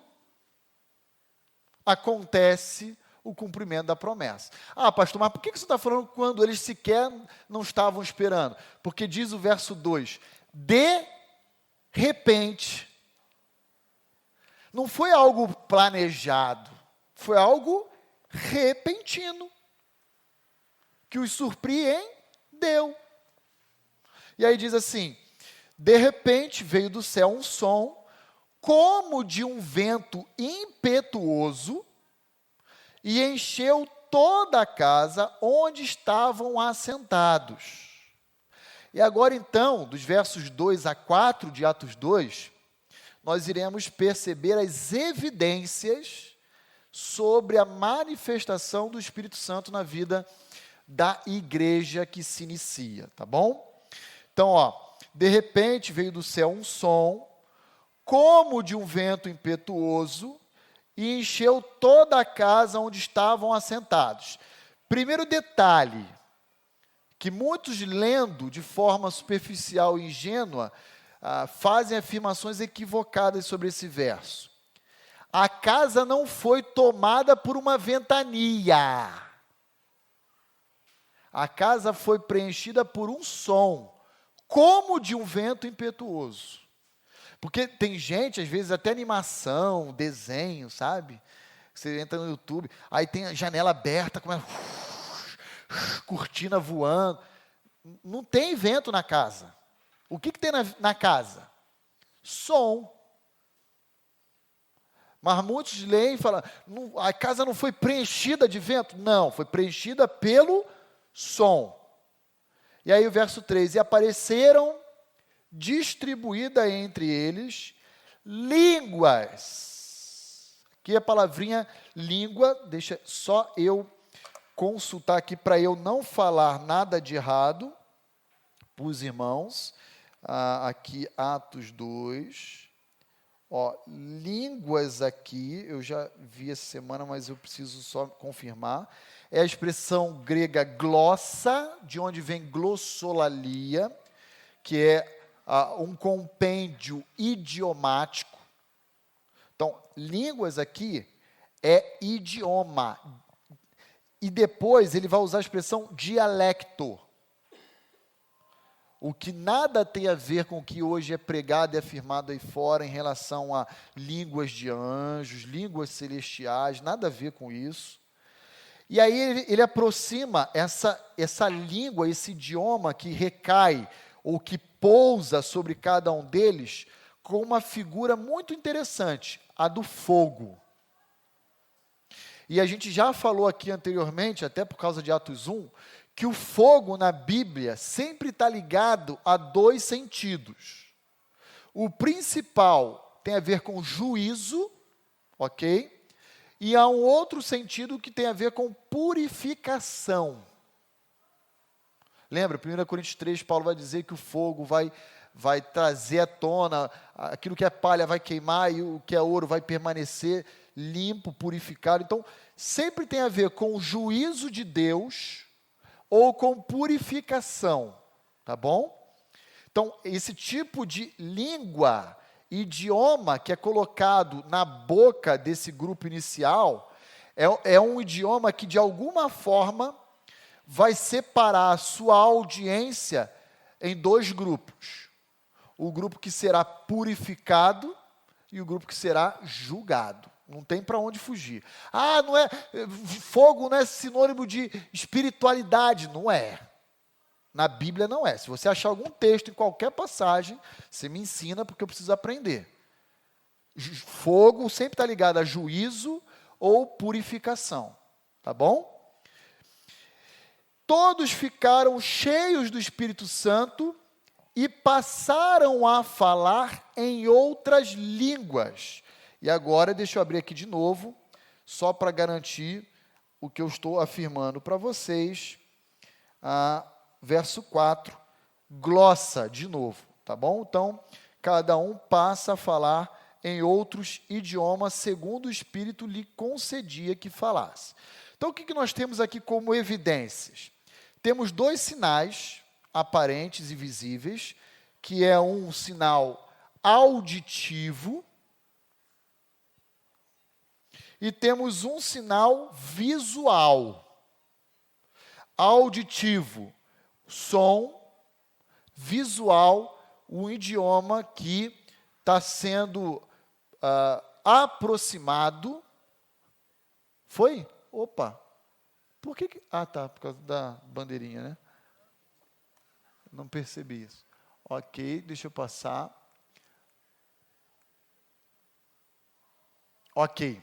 acontece o cumprimento da promessa. Pastor, mas por que você está falando quando eles sequer não estavam esperando? Porque diz o verso 2, de repente, não foi algo planejado, foi algo repentino, que os surpreendeu. E aí diz assim, de repente veio do céu um som, como de um vento impetuoso, e encheu toda a casa onde estavam assentados. E agora então, dos versos 2 a 4 de Atos 2, nós iremos perceber as evidências sobre a manifestação do Espírito Santo na vida da igreja que se inicia, tá bom? Então, de repente veio do céu um som, como de um vento impetuoso, e encheu toda a casa onde estavam assentados. Primeiro detalhe, que muitos lendo de forma superficial e ingênua, fazem afirmações equivocadas sobre esse verso. A casa não foi tomada por uma ventania. A casa foi preenchida por um som, como de um vento impetuoso. Porque tem gente, às vezes, até animação, desenho, sabe? Você entra no YouTube, aí tem a janela aberta, começa cortina voando. Não tem vento na casa. O que tem na casa? Som. Mas muitos leem e falam, a casa não foi preenchida de vento. Não, foi preenchida pelo som. E aí o verso 3, e apareceram distribuída entre eles línguas. Aqui a palavrinha língua, deixa só eu consultar aqui para eu não falar nada de errado para os irmãos. aqui Atos 2. Ó, línguas aqui, eu já vi essa semana, mas eu preciso só confirmar. É a expressão grega glossa, de onde vem glossolalia, que é um compêndio idiomático. Então, línguas aqui é idioma. E depois ele vai usar a expressão dialecto. O que nada tem a ver com o que hoje é pregado e afirmado aí fora em relação a línguas de anjos, línguas celestiais, nada a ver com isso. E aí ele aproxima essa língua, esse idioma que recai ou que pousa sobre cada um deles com uma figura muito interessante, a do fogo. E a gente já falou aqui anteriormente, até por causa de Atos 1, que o fogo na Bíblia sempre está ligado a dois sentidos. O principal tem a ver com juízo, ok? E há um outro sentido que tem a ver com purificação. Lembra, 1 Coríntios 3, Paulo vai dizer que o fogo vai trazer à tona, aquilo que é palha vai queimar e o que é ouro vai permanecer limpo, purificado. Então, sempre tem a ver com o juízo de Deus ou com purificação, tá bom? Então, esse tipo de língua, idioma que é colocado na boca desse grupo inicial, é um idioma que, de alguma forma, vai separar a sua audiência em dois grupos. O grupo que será purificado e o grupo que será julgado. Não tem para onde fugir. Fogo não é sinônimo de espiritualidade. Não é. Na Bíblia não é. Se você achar algum texto em qualquer passagem, você me ensina porque eu preciso aprender. Fogo sempre está ligado a juízo ou purificação. Tá bom? Todos ficaram cheios do Espírito Santo e passaram a falar em outras línguas. E agora, deixa eu abrir aqui de novo, só para garantir o que eu estou afirmando para vocês. Verso 4, glossa, de novo, tá bom? Então, cada um passa a falar em outros idiomas, segundo o Espírito lhe concedia que falasse. Então, o que nós temos aqui como evidências? Temos dois sinais aparentes e visíveis, que é um sinal auditivo, e temos um sinal visual. Auditivo, som, visual, um idioma que está sendo aproximado. Foi? Opa! Por que... tá, por causa da bandeirinha, né? Não percebi isso. Ok, deixa eu passar. Ok.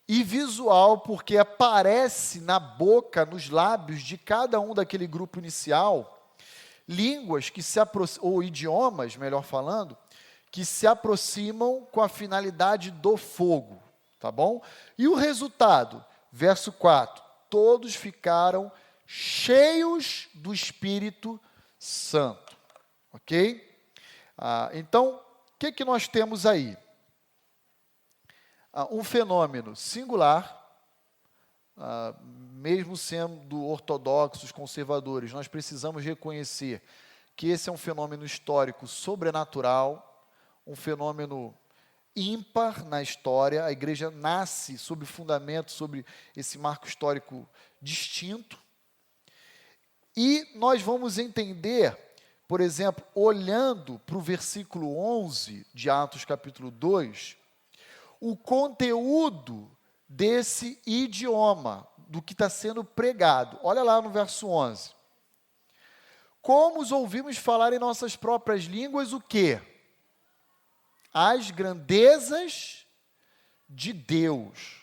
E visual, porque aparece na boca, nos lábios de cada um daquele grupo inicial, línguas que se aproximam, ou idiomas, melhor falando, que se aproximam com a finalidade do fogo, tá bom? E o resultado, verso 4, todos ficaram cheios do Espírito Santo, ok? Então, o que nós temos aí? Um fenômeno singular, mesmo sendo ortodoxos, conservadores, nós precisamos reconhecer que esse é um fenômeno histórico sobrenatural, um fenômeno ímpar na história. A igreja nasce sob fundamento, sobre esse marco histórico distinto. E nós vamos entender, por exemplo, olhando para o versículo 11 de Atos capítulo 2, o conteúdo desse idioma, do que está sendo pregado. Olha lá no verso 11. Como os ouvimos falar em nossas próprias línguas, o quê? As grandezas de Deus.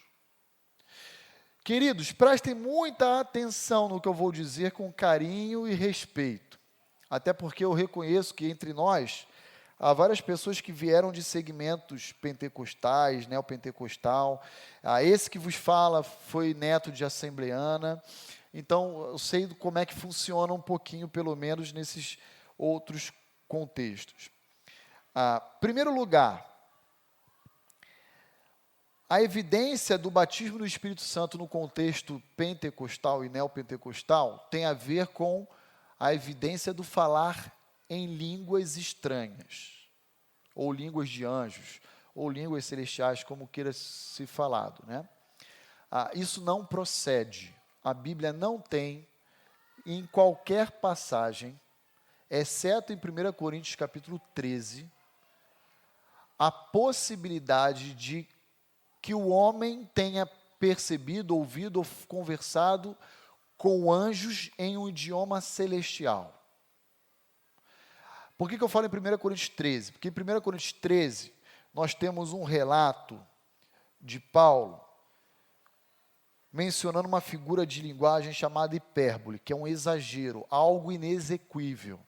Queridos, prestem muita atenção no que eu vou dizer com carinho e respeito. Até porque eu reconheço que entre nós há várias pessoas que vieram de segmentos pentecostais, neopentecostal. Esse que vos fala foi neto de assembleana. Então, eu sei como é que funciona um pouquinho, pelo menos, nesses outros contextos. Primeiro lugar, a evidência do batismo do Espírito Santo no contexto pentecostal e neopentecostal tem a ver com a evidência do falar em línguas estranhas, ou línguas de anjos, ou línguas celestiais, como queira ser falado, né? Isso não procede. A Bíblia não tem, em qualquer passagem, exceto em 1 Coríntios capítulo 13, a possibilidade de que o homem tenha percebido, ouvido ou conversado com anjos em um idioma celestial. Por que eu falo em 1 Coríntios 13? Porque em 1 Coríntios 13, nós temos um relato de Paulo mencionando uma figura de linguagem chamada hipérbole, que é um exagero, algo inexequível.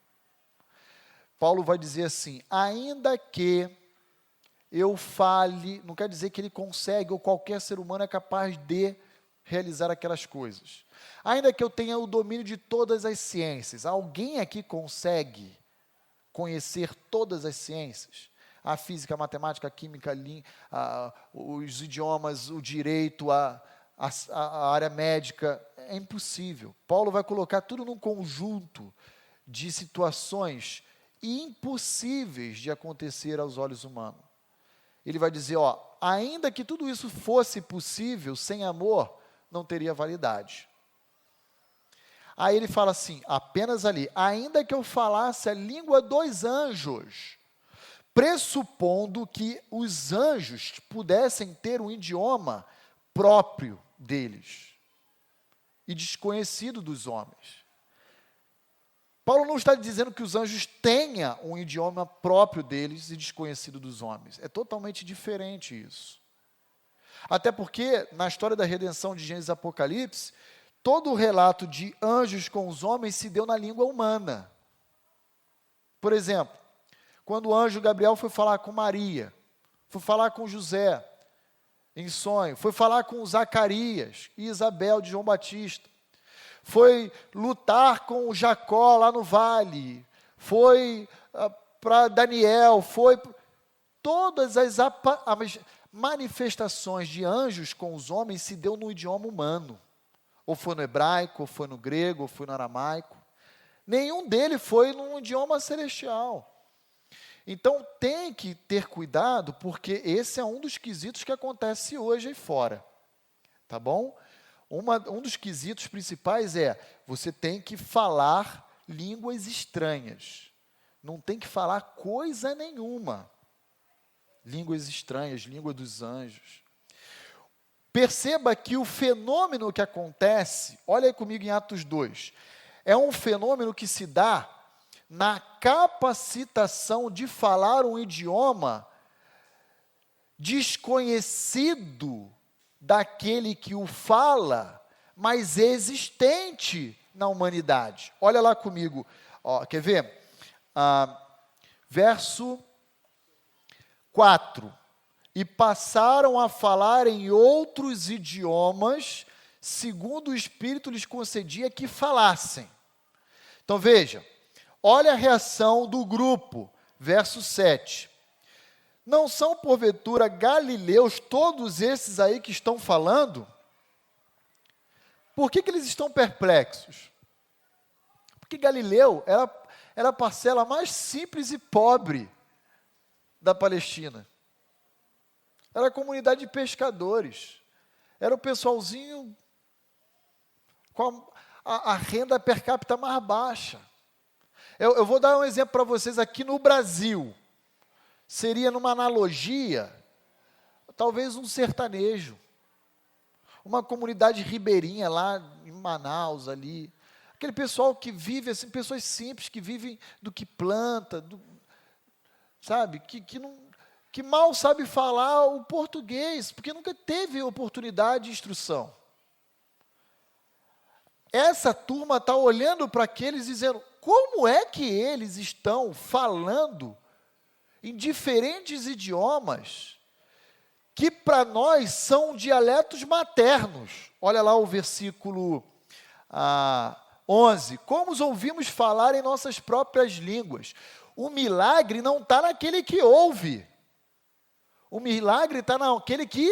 Paulo vai dizer assim: ainda que eu fale, não quer dizer que ele consegue, ou qualquer ser humano é capaz de realizar aquelas coisas. Ainda que eu tenha o domínio de todas as ciências, alguém aqui consegue conhecer todas as ciências? A física, a matemática, a química, os idiomas, o direito, a área médica, é impossível. Paulo vai colocar tudo num conjunto de situações impossíveis de acontecer aos olhos humanos. Ele vai dizer, ainda que tudo isso fosse possível, sem amor, não teria validade. Aí ele fala assim, apenas ali, ainda que eu falasse a língua dos anjos, pressupondo que os anjos pudessem ter um idioma próprio deles e desconhecido dos homens. Paulo não está dizendo que os anjos tenham um idioma próprio deles e desconhecido dos homens. É totalmente diferente isso. Até porque, na história da redenção de Gênesis e Apocalipse, todo o relato de anjos com os homens se deu na língua humana. Por exemplo, quando o anjo Gabriel foi falar com Maria, foi falar com José, em sonho, foi falar com Zacarias e Isabel de João Batista, foi lutar com Jacó lá no vale, foi para Daniel, todas as manifestações de anjos com os homens se deu no idioma humano, ou foi no hebraico, ou foi no grego, ou foi no aramaico, nenhum deles foi num idioma celestial. Então, tem que ter cuidado, porque esse é um dos quesitos que acontece hoje aí fora, tá bom? Um dos quesitos principais é, você tem que falar línguas estranhas, não tem que falar coisa nenhuma, línguas estranhas, língua dos anjos. Perceba que o fenômeno que acontece, olha aí comigo em Atos 2, é um fenômeno que se dá na capacitação de falar um idioma desconhecido daquele que o fala, mas existente na humanidade. Olha lá comigo, quer ver? Verso 4. E passaram a falar em outros idiomas, segundo o Espírito lhes concedia que falassem. Então veja, olha a reação do grupo, verso 7. Não são, porventura, galileus todos esses aí que estão falando? Por que eles estão perplexos? Porque Galileu era a parcela mais simples e pobre da Palestina. Era a comunidade de pescadores. Era o pessoalzinho com a renda per capita mais baixa. Eu vou dar um exemplo para vocês aqui no Brasil. Seria, numa analogia, talvez um sertanejo. Uma comunidade ribeirinha lá em Manaus, ali. Aquele pessoal que vive, assim, pessoas simples, que vivem do que planta, sabe? Que mal sabe falar o português, porque nunca teve oportunidade de instrução. Essa turma está olhando para aqueles e dizendo, como é que eles estão falando em diferentes idiomas que para nós são dialetos maternos? Olha lá o versículo 11. Como os ouvimos falar em nossas próprias línguas, O milagre não está naquele que ouve. O milagre está naquele que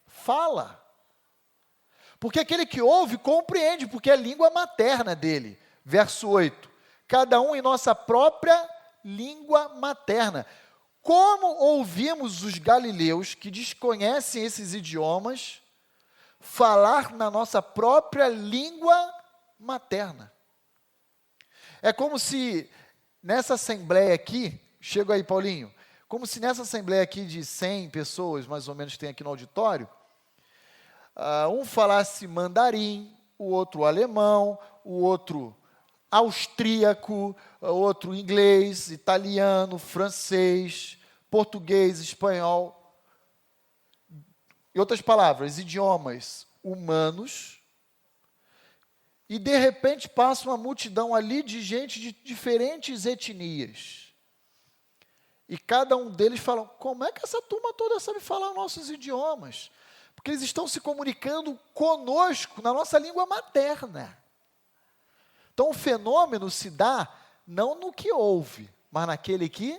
fala. Porque aquele que ouve compreende, porque é a língua materna dele. Verso 8. Cada um em nossa própria língua materna. Como ouvimos os galileus que desconhecem esses idiomas falar na nossa própria língua materna? É como se nessa assembleia aqui, chega aí, Paulinho, como se nessa assembleia aqui de 100 pessoas, mais ou menos, tem aqui no auditório, um falasse mandarim, o outro alemão, o outro austríaco, o outro inglês, italiano, francês, português, espanhol. Em outras palavras, idiomas humanos. E, de repente, passa uma multidão ali de gente de diferentes etnias. E cada um deles fala, como é que essa turma toda sabe falar nossos idiomas? Porque eles estão se comunicando conosco na nossa língua materna. Então, o fenômeno se dá não no que ouve, mas naquele que...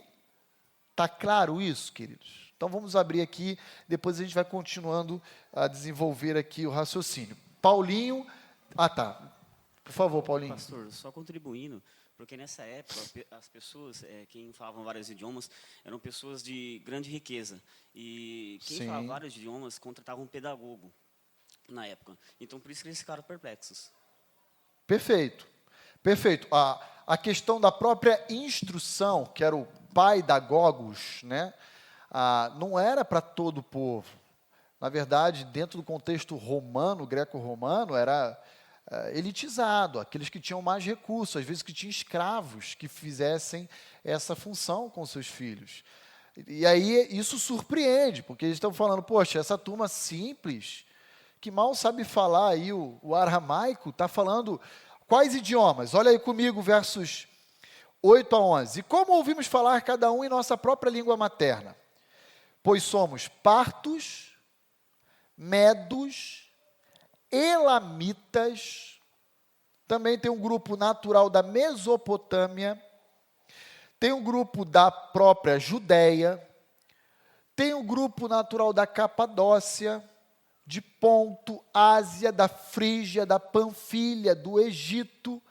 Está claro isso, queridos? Então, vamos abrir aqui, depois a gente vai continuando a desenvolver aqui o raciocínio. Paulinho... Ah, tá. Por favor, Paulinho. Pastor, só contribuindo, porque nessa época as pessoas, quem falavam vários idiomas, eram pessoas de grande riqueza. E quem falava vários idiomas contratava um pedagogo na época. Então, por isso que eles ficaram perplexos. Perfeito. Perfeito. A questão da própria instrução, que era o pai da Gogos, né? Não era para todo o povo. Na verdade, dentro do contexto romano, greco-romano, era elitizado, aqueles que tinham mais recursos, às vezes que tinham escravos que fizessem essa função com seus filhos. E aí isso surpreende, porque eles estão falando, poxa, essa turma simples, que mal sabe falar aí o aramaico, está falando quais idiomas? Olha aí comigo, versos 8 a 11. E como ouvimos falar cada um em nossa própria língua materna? Pois somos partos, medos, elamitas, também tem um grupo natural da Mesopotâmia, tem um grupo da própria Judéia, tem um grupo natural da Capadócia, de Ponto, Ásia, da Frígia, da Panfilha, do Egito,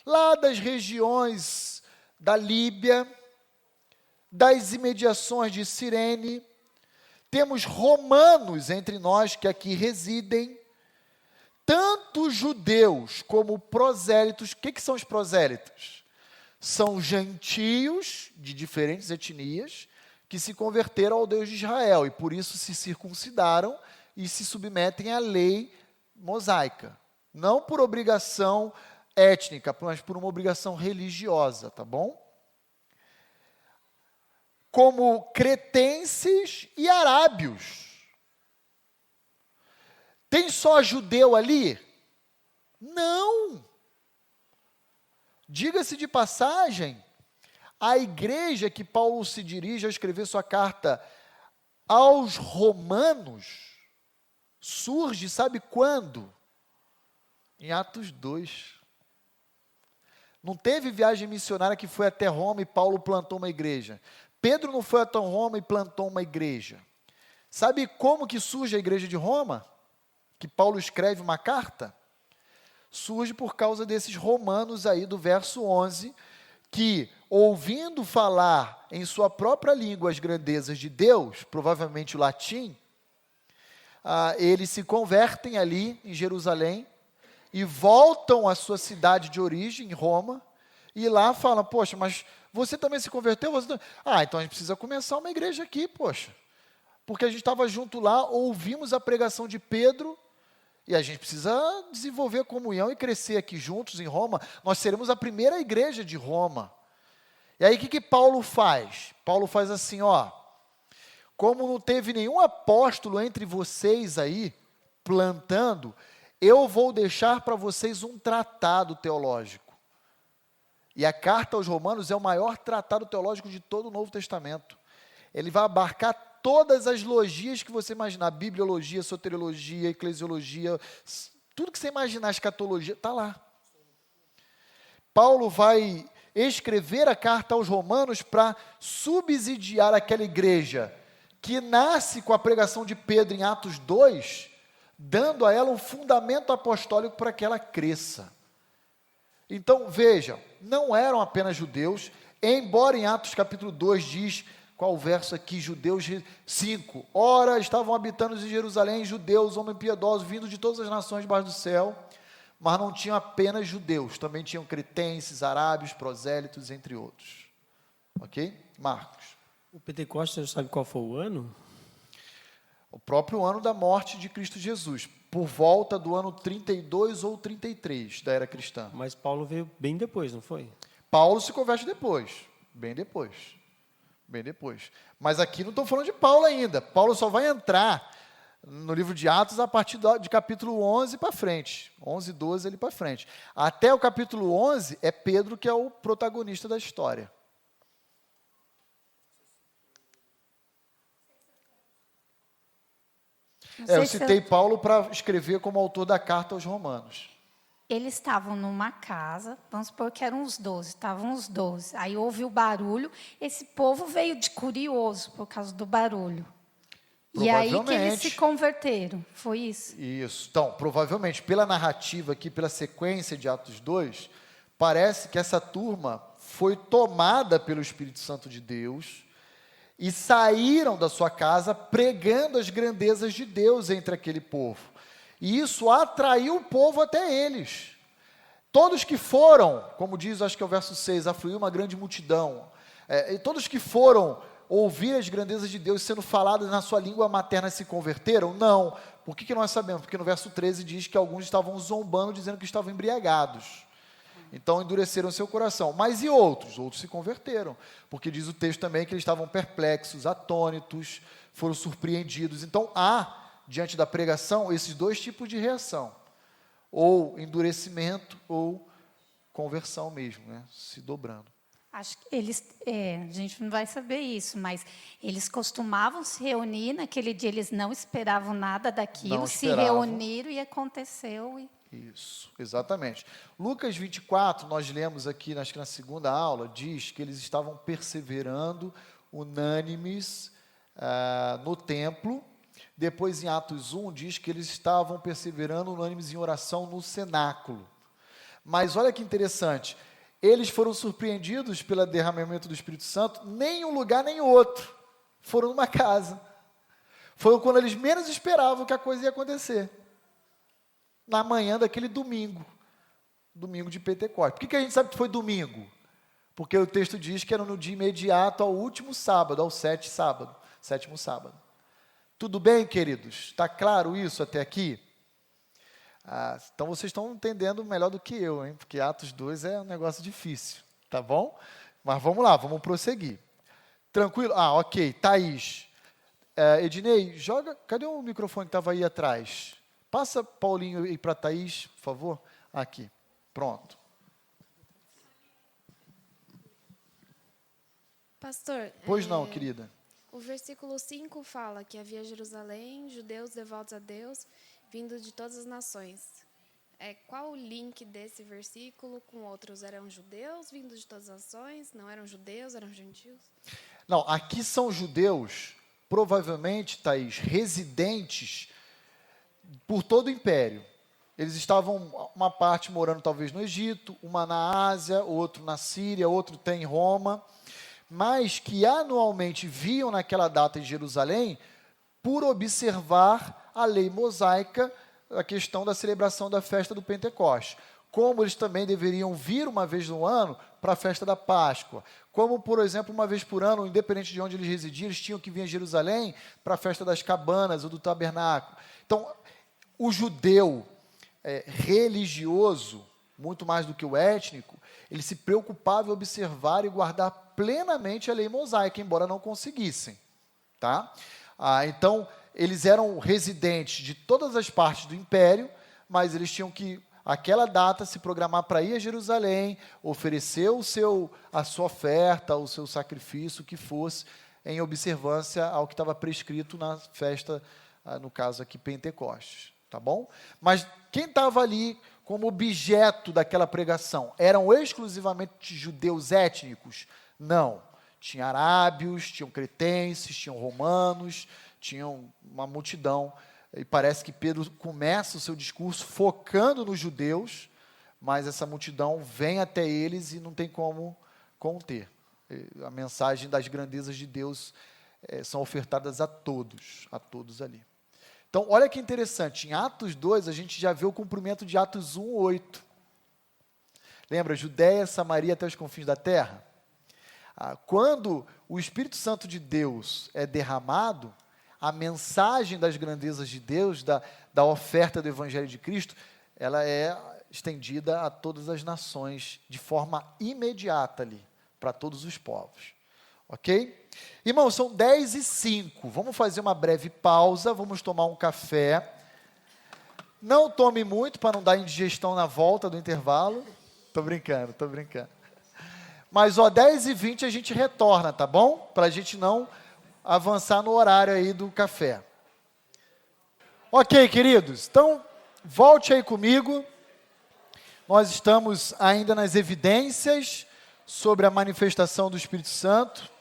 lá das regiões da Líbia, das imediações de Cirene. Temos romanos entre nós que aqui residem, tanto judeus como prosélitos. O que são os prosélitos? São gentios de diferentes etnias que se converteram ao Deus de Israel e por isso se circuncidaram e se submetem à lei mosaica. Não por obrigação étnica, mas por uma obrigação religiosa, tá bom? Como cretenses e arábios. Tem só judeu ali? Não. Diga-se de passagem, a igreja que Paulo se dirige ao escrever sua carta aos romanos, surge, sabe quando? Em Atos 2. Não teve viagem missionária que foi até Roma e Paulo plantou uma igreja. Pedro não foi até Roma e plantou uma igreja. Sabe como que surge a igreja de Roma? Que Paulo escreve uma carta? Surge por causa desses romanos aí do verso 11, que, ouvindo falar em sua própria língua as grandezas de Deus, provavelmente o latim, eles se convertem ali em Jerusalém e voltam à sua cidade de origem, em Roma, e lá falam, poxa, mas você também se converteu? Então a gente precisa começar uma igreja aqui, poxa. Porque a gente estava junto lá, ouvimos a pregação de Pedro, e a gente precisa desenvolver a comunhão e crescer aqui juntos em Roma. Nós seremos a primeira igreja de Roma. E aí o que Paulo faz? Paulo faz assim, como não teve nenhum apóstolo entre vocês aí, plantando, eu vou deixar para vocês um tratado teológico. E a carta aos Romanos é o maior tratado teológico de todo o Novo Testamento. Ele vai abarcar todas as logias que você imaginar, bibliologia, soteriologia, eclesiologia, tudo que você imaginar, escatologia, está lá. Paulo vai escrever a carta aos Romanos para subsidiar aquela igreja que nasce com a pregação de Pedro em Atos 2, dando a ela um fundamento apostólico para que ela cresça. Então, vejam, não eram apenas judeus, embora em Atos capítulo 2 diz, qual o verso aqui, judeus 5, ora estavam habitando em Jerusalém, judeus, homens piedosos, vindos de todas as nações debaixo do céu, mas não tinham apenas judeus, também tinham cretenses, arábios, prosélitos, entre outros. Ok? Marcos. O Pentecostes, você sabe qual foi o ano? O próprio ano da morte de Cristo Jesus, por volta do ano 32 ou 33 da era cristã. Mas Paulo veio bem depois, não foi? Paulo se converte depois, bem depois. Mas aqui não estou falando de Paulo ainda. Paulo só vai entrar no livro de Atos a partir de capítulo 11 para frente. 11, 12 ali para frente. Até o capítulo 11 é Pedro que é o protagonista da história. Eu citei Paulo para escrever como autor da carta aos Romanos. Eles estavam numa casa, vamos supor que eram os 12, estavam os 12. Aí houve o barulho, esse povo veio de curioso por causa do barulho. E aí que eles se converteram, foi isso? Isso. Então, provavelmente, pela narrativa aqui, pela sequência de Atos 2, parece que essa turma foi tomada pelo Espírito Santo de Deus e saíram da sua casa pregando as grandezas de Deus entre aquele povo. E isso atraiu o povo até eles. Todos que foram, como diz, acho que é o verso 6, afluiu uma grande multidão. E todos que foram ouvir as grandezas de Deus sendo faladas na sua língua materna se converteram? Não. Por que nós sabemos? Porque no verso 13 diz que alguns estavam zombando, dizendo que estavam embriagados. Então endureceram seu coração. Mas e outros? Outros se converteram. Porque diz o texto também que eles estavam perplexos, atônitos, foram surpreendidos. Então há, diante da pregação, esses dois tipos de reação. Ou endurecimento, ou conversão mesmo, né? Se dobrando. Acho que eles, a gente não vai saber isso, mas eles costumavam se reunir, naquele dia eles não esperavam nada daquilo, se reuniram e aconteceu. Isso, exatamente. Lucas 24, nós lemos aqui, acho que na segunda aula, diz que eles estavam perseverando, unânimes, no templo. Depois, em Atos 1, diz que eles estavam perseverando, unânimes em oração no cenáculo. Mas olha que interessante, eles foram surpreendidos pelo derramamento do Espírito Santo, nem em um lugar nem em outro, foram numa casa. Foi quando eles menos esperavam que a coisa ia acontecer. Na manhã daquele domingo de Pentecostes. Por que a gente sabe que foi domingo? Porque o texto diz que era no dia imediato ao último sábado, ao sétimo sábado. Tudo bem, queridos? Está claro isso até aqui? Então vocês estão entendendo melhor do que eu, hein? Porque Atos 2 é um negócio difícil, tá bom? Mas vamos lá, vamos prosseguir. Tranquilo? Ok, Thaís. Ednei, cadê o microfone que estava aí atrás? Passa, Paulinho, aí para a Thaís, por favor. Aqui, pronto. Pastor. Pois não, querida. O versículo 5 fala que havia Jerusalém, judeus devotos a Deus, vindo de todas as nações. Qual o link desse versículo com outros? Eram judeus vindos de todas as nações? Não eram judeus, eram gentios? Não, aqui são judeus, provavelmente, Thaís, residentes por todo o império. Eles estavam, uma parte morando talvez no Egito, uma na Ásia, outro na Síria, outro tem em Roma, mas que anualmente viam naquela data em Jerusalém por observar a lei mosaica, a questão da celebração da festa do Pentecostes. Como eles também deveriam vir uma vez no ano para a festa da Páscoa. Como, por exemplo, uma vez por ano, independente de onde eles residiam, eles tinham que vir a Jerusalém para a festa das cabanas ou do tabernáculo. Então, o judeu religioso, muito mais do que o étnico, ele se preocupava em observar e guardar plenamente a lei mosaica, embora não conseguissem. Tá? Então, eles eram residentes de todas as partes do império, mas eles tinham que, aquela data, se programar para ir a Jerusalém, oferecer a sua oferta, o seu sacrifício, o que fosse, em observância ao que estava prescrito na festa, no caso aqui, Pentecostes. Tá bom? Mas quem estava ali como objeto daquela pregação? Eram exclusivamente judeus étnicos? Não. Tinha arábios, tinham cretenses, tinham romanos, tinham uma multidão. E parece que Pedro começa o seu discurso focando nos judeus, mas essa multidão vem até eles e não tem como conter. A mensagem das grandezas de Deus são ofertadas a todos ali. Então, olha que interessante, em Atos 2, a gente já vê o cumprimento de Atos 1:8. Lembra, Judéia, Samaria até os confins da terra? Quando o Espírito Santo de Deus é derramado, a mensagem das grandezas de Deus, da oferta do Evangelho de Cristo, ela é estendida a todas as nações, de forma imediata ali, para todos os povos. Ok? Irmãos, são 10h05, vamos fazer uma breve pausa, vamos tomar um café. Não tome muito, para não dar indigestão na volta do intervalo. Estou brincando. Mas, 10h20 a gente retorna, tá bom? Para a gente não avançar no horário aí do café. Ok, queridos, então, volte aí comigo. Nós estamos ainda nas evidências sobre a manifestação do Espírito Santo,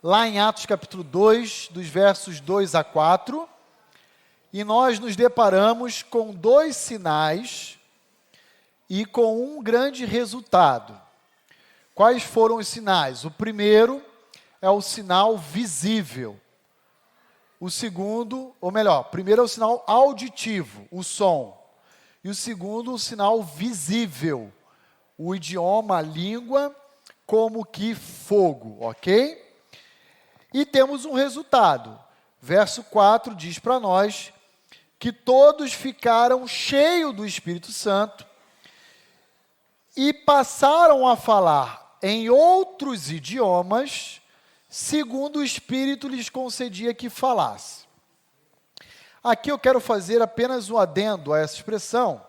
lá em Atos capítulo 2, dos versos 2 a 4, e nós nos deparamos com 2 sinais e com um grande resultado. Quais foram os sinais? O primeiro é o sinal visível. O segundo, ou melhor, primeiro é o sinal auditivo, o som. E o segundo, o sinal visível, o idioma, a língua, como que fogo, ok? E temos um resultado. Verso 4 diz para nós que todos ficaram cheios do Espírito Santo e passaram a falar em outros idiomas, segundo o Espírito lhes concedia que falasse. Aqui eu quero fazer apenas um adendo a essa expressão,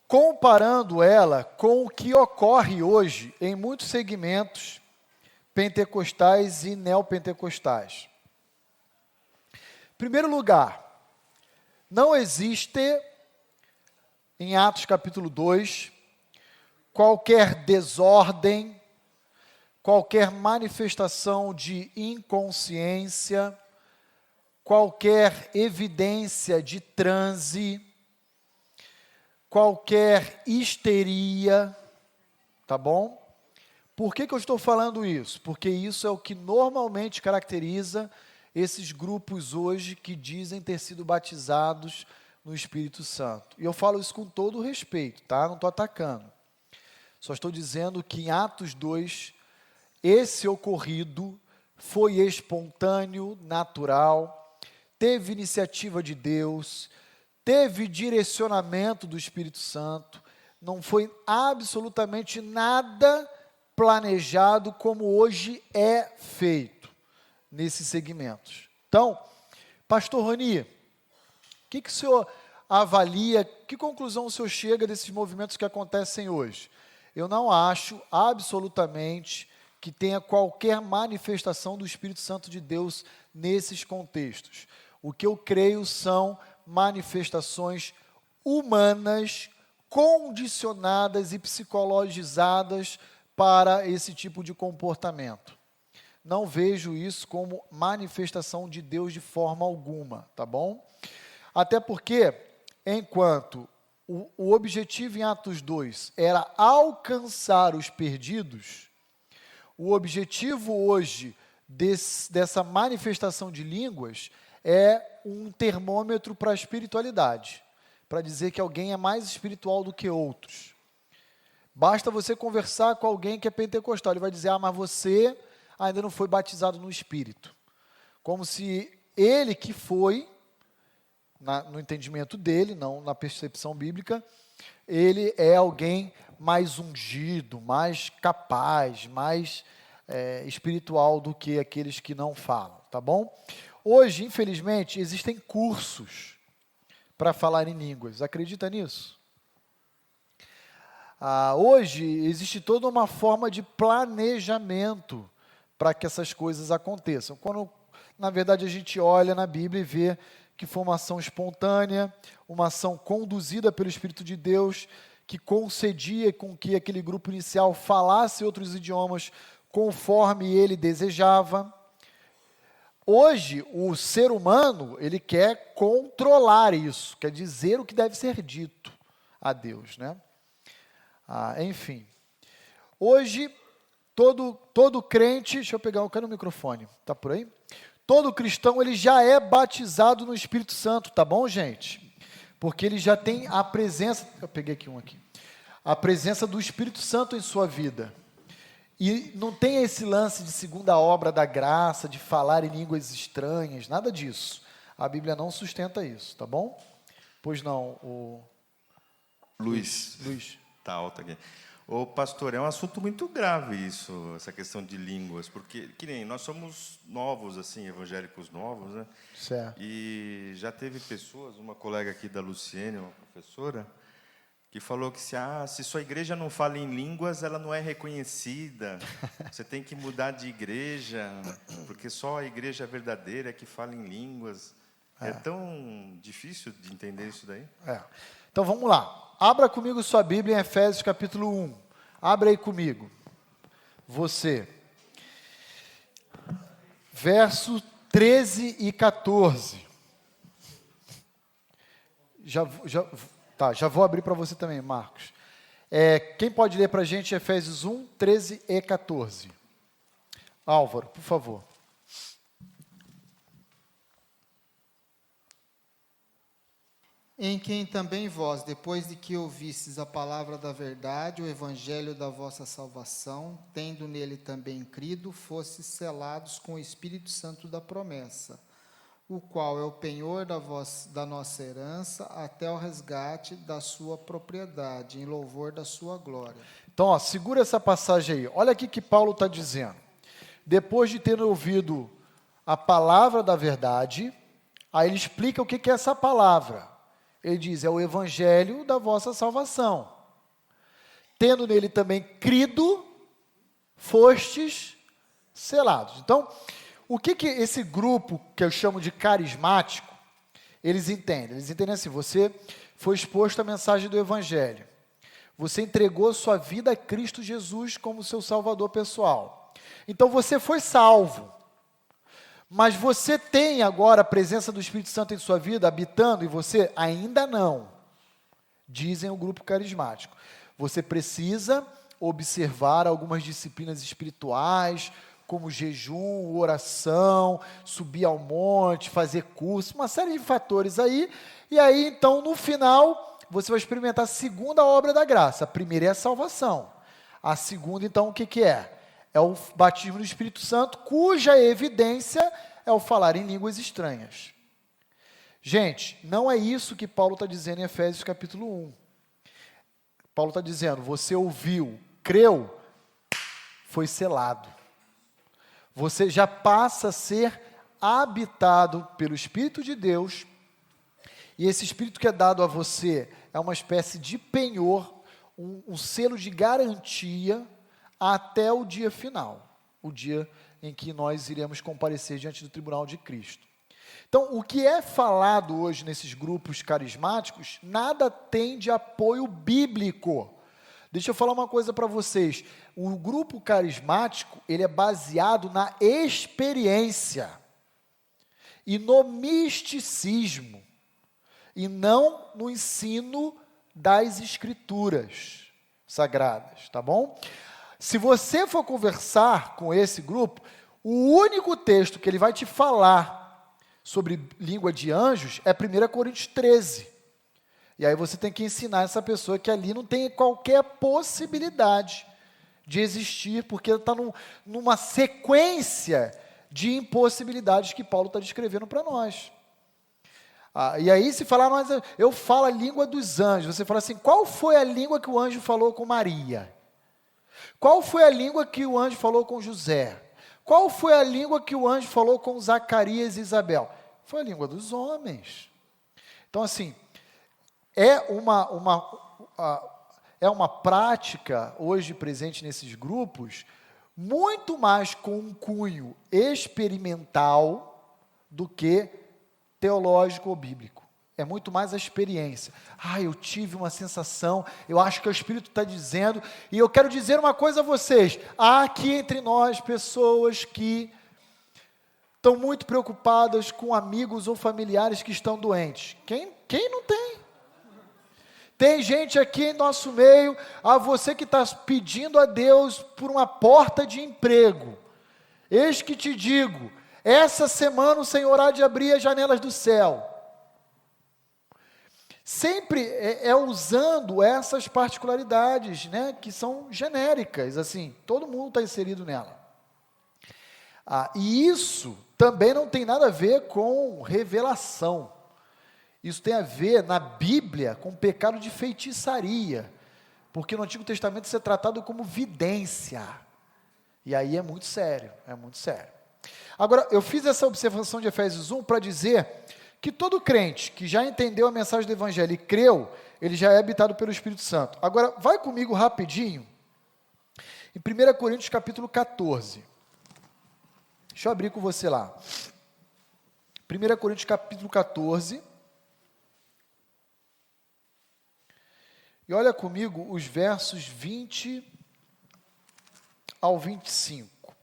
comparando ela com o que ocorre hoje em muitos segmentos pentecostais e neopentecostais. Em primeiro lugar, não existe, em Atos capítulo 2, qualquer desordem, qualquer manifestação de inconsciência, qualquer evidência de transe, qualquer histeria, tá bom? Por que eu estou falando isso? Porque isso é o que normalmente caracteriza esses grupos hoje que dizem ter sido batizados no Espírito Santo. E eu falo isso com todo o respeito, tá? Não estou atacando. Só estou dizendo que em Atos 2, esse ocorrido foi espontâneo, natural, teve iniciativa de Deus, teve direcionamento do Espírito Santo, não foi absolutamente nada planejado como hoje é feito nesses segmentos. Então, pastor Roni, o que o senhor avalia, que conclusão o senhor chega desses movimentos que acontecem hoje? Eu não acho absolutamente que tenha qualquer manifestação do Espírito Santo de Deus nesses contextos. O que eu creio são manifestações humanas, condicionadas e psicologizadas para esse tipo de comportamento. Não vejo isso como manifestação de Deus de forma alguma, tá bom? Até porque, enquanto o objetivo em Atos 2 era alcançar os perdidos, o objetivo hoje dessa manifestação de línguas é um termômetro para a espiritualidade, para dizer que alguém é mais espiritual do que outros. Basta você conversar com alguém que é pentecostal, ele vai dizer, mas você ainda não foi batizado no Espírito. Como se ele que foi, no entendimento dele, não na percepção bíblica, ele é alguém mais ungido, mais capaz, mais espiritual do que aqueles que não falam, tá bom? Hoje, infelizmente, existem cursos para falar em línguas. Acredita nisso? Hoje existe toda uma forma de planejamento para que essas coisas aconteçam. Quando, na verdade, a gente olha na Bíblia e vê que foi uma ação espontânea, uma ação conduzida pelo Espírito de Deus, que concedia com que aquele grupo inicial falasse outros idiomas conforme ele desejava. Hoje, o ser humano, ele quer controlar isso, quer dizer o que deve ser dito a Deus, né? Enfim. Hoje, todo crente, deixa eu pegar, cadê o microfone? Tá por aí? Todo cristão, ele já é batizado no Espírito Santo, tá bom, gente? Porque ele já tem a presença, eu peguei aqui, a presença do Espírito Santo em sua vida. E não tem esse lance de segunda obra da graça, de falar em línguas estranhas, nada disso. A Bíblia não sustenta isso, tá bom? Pois não, o... Luiz. Tá alto aqui. Ô, pastor, é um assunto muito grave isso, essa questão de línguas, porque, que nem, nós somos novos, assim, evangélicos novos, né? Certo. E já teve pessoas, uma colega aqui da Luciene, uma professora, que falou que se sua igreja não fala em línguas, ela não é reconhecida. Você tem que mudar de igreja, porque só a igreja verdadeira é que fala em línguas. É tão difícil de entender isso daí. Então vamos lá. Abra comigo sua Bíblia em Efésios capítulo 1. Abra aí comigo. Você. Verso 13 e 14. Já vou abrir para você também, Marcos. Quem pode ler para a gente Efésios 1, 13 e 14? Álvaro, por favor. Em quem também vós, depois de que ouvistes a palavra da verdade, o evangelho da vossa salvação, tendo nele também crido, fostes selados com o Espírito Santo da promessa, o qual é o penhor da nossa herança, até o resgate da sua propriedade, em louvor da sua glória. Então, segura essa passagem aí. Olha aqui que Paulo está dizendo. Depois de ter ouvido a palavra da verdade, aí ele explica o que é essa palavra. Ele diz, é o evangelho da vossa salvação. Tendo nele também crido, fostes selados. Então, o que esse grupo, que eu chamo de carismático, eles entendem? Eles entendem assim, você foi exposto à mensagem do evangelho. Você entregou sua vida a Cristo Jesus como seu salvador pessoal. Então, você foi salvo. Mas você tem agora a presença do Espírito Santo em sua vida, habitando em você? Ainda não, dizem o grupo carismático. Você precisa observar algumas disciplinas espirituais, como jejum, oração, subir ao monte, fazer curso, uma série de fatores aí. E aí, então, no final, você vai experimentar a segunda obra da graça. A primeira é a salvação. A segunda, então, o que é? É o batismo do Espírito Santo, cuja evidência é o falar em línguas estranhas. Gente, não é isso que Paulo está dizendo em Efésios capítulo 1. Paulo está dizendo, você ouviu, creu, foi selado. Você já passa a ser habitado pelo Espírito de Deus, e esse Espírito que é dado a você é uma espécie de penhor, um selo de garantia, até o dia final, o dia em que nós iremos comparecer diante do tribunal de Cristo. Então, o que é falado hoje nesses grupos carismáticos, nada tem de apoio bíblico. Deixa eu falar uma coisa para vocês, o grupo carismático, ele é baseado na experiência, e no misticismo, e não no ensino das Escrituras sagradas, tá bom? Se você for conversar com esse grupo, o único texto que ele vai te falar sobre língua de anjos é 1 Coríntios 13. E aí você tem que ensinar essa pessoa que ali não tem qualquer possibilidade de existir, porque está numa sequência de impossibilidades que Paulo está descrevendo para nós. E aí se falar, mas eu falo a língua dos anjos, você fala assim, qual foi a língua que o anjo falou com Maria? Qual foi a língua que o anjo falou com José? Qual foi a língua que o anjo falou com Zacarias e Isabel? Foi a língua dos homens. Então, assim, é uma prática hoje presente nesses grupos muito mais com um cunho experimental do que teológico ou bíblico. É muito mais a experiência. Eu tive uma sensação, eu acho que o Espírito está dizendo, e eu quero dizer uma coisa a vocês. Há aqui entre nós pessoas que estão muito preocupadas com amigos ou familiares que estão doentes. Quem não tem? Tem gente aqui em nosso meio, você que está pedindo a Deus por uma porta de emprego. Eis que te digo, essa semana o Senhor há de abrir as janelas do céu. Sempre usando essas particularidades, né, que são genéricas, assim, todo mundo está inserido nela. E isso também não tem nada a ver com revelação. Isso tem a ver, na Bíblia, com o pecado de feitiçaria, porque no Antigo Testamento isso é tratado como vidência, e aí é muito sério, Agora, eu fiz essa observação de Efésios 1 para dizer que todo crente que já entendeu a mensagem do Evangelho e creu, ele já é habitado pelo Espírito Santo. Agora, vai comigo rapidinho, em 1 Coríntios capítulo 14. Deixa eu abrir com você lá. 1 Coríntios capítulo 14. E olha comigo os versos 20 ao 25.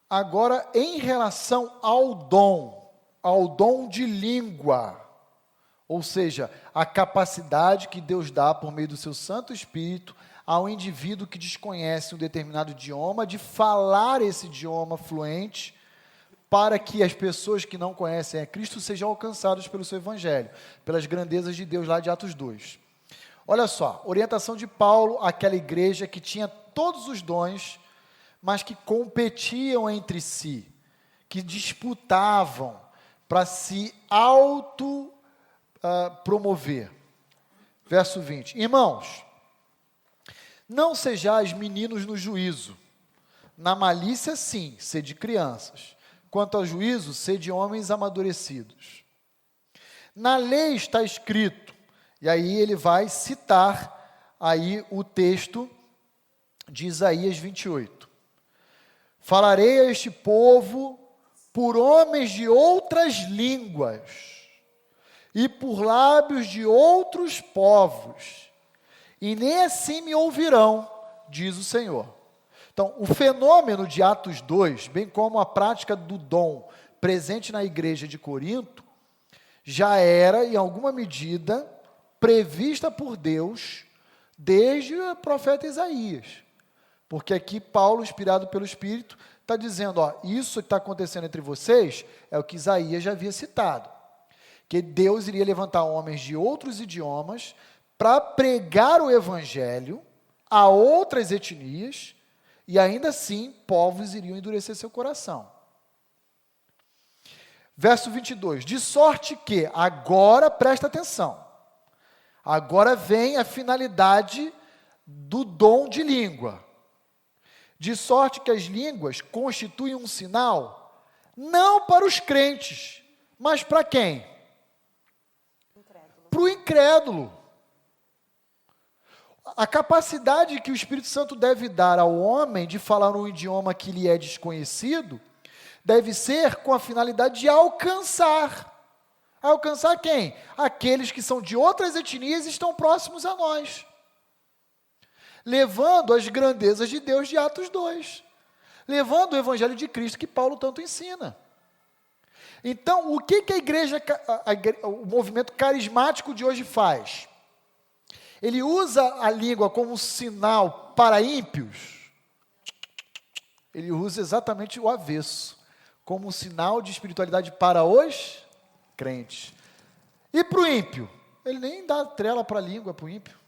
Agora, em relação ao dom de língua, ou seja, a capacidade que Deus dá por meio do seu Santo Espírito ao indivíduo que desconhece um determinado idioma, de falar esse idioma fluente, para que as pessoas que não conhecem a Cristo sejam alcançadas pelo seu Evangelho, pelas grandezas de Deus lá de Atos 2. Olha só, orientação de Paulo àquela igreja que tinha todos os dons, mas que competiam entre si, que disputavam para se promover. Verso 20. Irmãos, não sejais meninos no juízo. Na malícia, sim, sede crianças. Quanto ao juízo, sede homens amadurecidos. Na lei está escrito, e aí ele vai citar aí o texto de Isaías 28. Falarei a este povo por homens de outras línguas e por lábios de outros povos, e nem assim me ouvirão, diz o Senhor. Então, o fenômeno de Atos 2, bem como a prática do dom presente na igreja de Corinto, já era, em alguma medida, prevista por Deus desde o profeta Isaías. Porque aqui Paulo, inspirado pelo Espírito, está dizendo, isso que está acontecendo entre vocês é o que Isaías já havia citado. Que Deus iria levantar homens de outros idiomas para pregar o Evangelho a outras etnias, e ainda assim, povos iriam endurecer seu coração. Verso 22. De sorte que, agora presta atenção, agora vem a finalidade do dom de língua. De sorte que as línguas constituem um sinal, não para os crentes, mas para quem? Para o incrédulo. A capacidade que o Espírito Santo deve dar ao homem de falar um idioma que lhe é desconhecido, deve ser com a finalidade de alcançar. Alcançar quem? Aqueles que são de outras etnias e estão próximos a nós. Levando as grandezas de Deus de Atos 2. Levando o Evangelho de Cristo que Paulo tanto ensina. Então, o que a igreja, o movimento carismático de hoje faz? Ele usa a língua como sinal para ímpios. Ele usa exatamente o avesso, como um sinal de espiritualidade para os crentes. E para o ímpio? Ele nem dá trela para a língua, para o ímpio.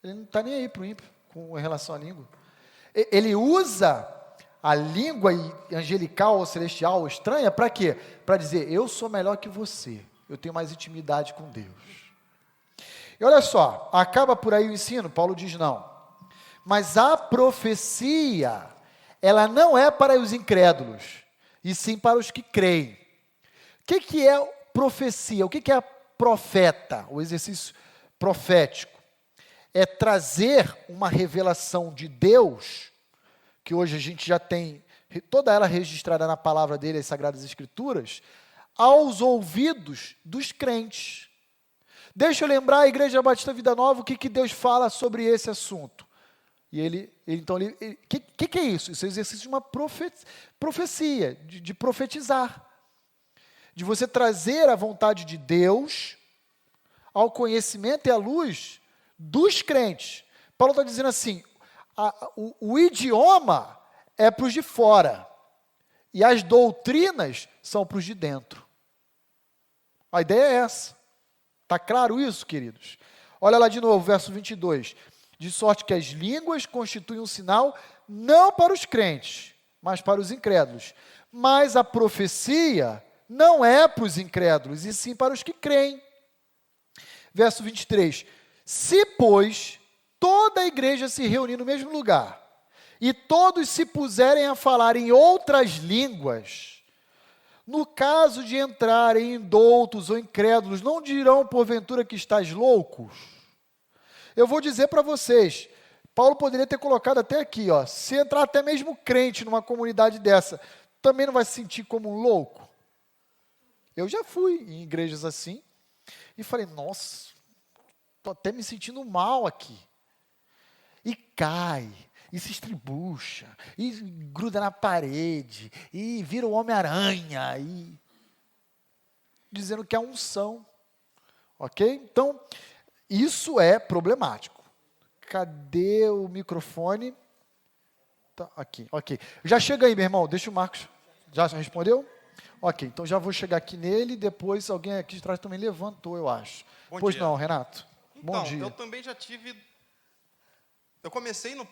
Ele não está nem aí para o ímpio, com relação à língua. Ele usa a língua angelical ou celestial ou estranha para quê? Para dizer, eu sou melhor que você, eu tenho mais intimidade com Deus. E olha só, acaba por aí o ensino? Paulo diz não. Mas a profecia, ela não é para os incrédulos, e sim para os que creem. O que é profecia? O que é profeta? O exercício profético? É trazer uma revelação de Deus, que hoje a gente já tem toda ela registrada na palavra dele, as Sagradas Escrituras, aos ouvidos dos crentes. Deixa eu lembrar a Igreja Batista Vida Nova, o que Deus fala sobre esse assunto. E que é isso? Isso é exercício de uma profecia, de profetizar. De você trazer a vontade de Deus ao conhecimento e à luz dos crentes. Paulo está dizendo assim, o idioma é para os de fora, e as doutrinas são para os de dentro. A ideia é essa. Está claro isso, queridos? Olha lá de novo, verso 22. De sorte que as línguas constituem um sinal não para os crentes, mas para os incrédulos. Mas a profecia não é para os incrédulos, e sim para os que creem. Verso 23. Se, pois, toda a igreja se reunir no mesmo lugar, e todos se puserem a falar em outras línguas, no caso de entrarem indoutos ou incrédulos, não dirão porventura que estás loucos? Eu vou dizer para vocês, Paulo poderia ter colocado até aqui, ó, se entrar até mesmo crente numa comunidade dessa, também não vai se sentir como um louco? Eu já fui em igrejas assim, e falei, nossa, estou até me sentindo mal aqui. E cai, e se estribucha, e gruda na parede, e vira o Homem-Aranha, e dizendo que é unção. Ok? Então, isso é problemático. Cadê o microfone? Tá, aqui, ok. Já chega aí, meu irmão, deixa o Marcos. Já respondeu? Ok, então já vou chegar aqui nele, depois alguém aqui de trás também levantou, eu acho. Bom Pois dia. não, Renato? Então, Bom dia. eu também já tive... Eu comecei no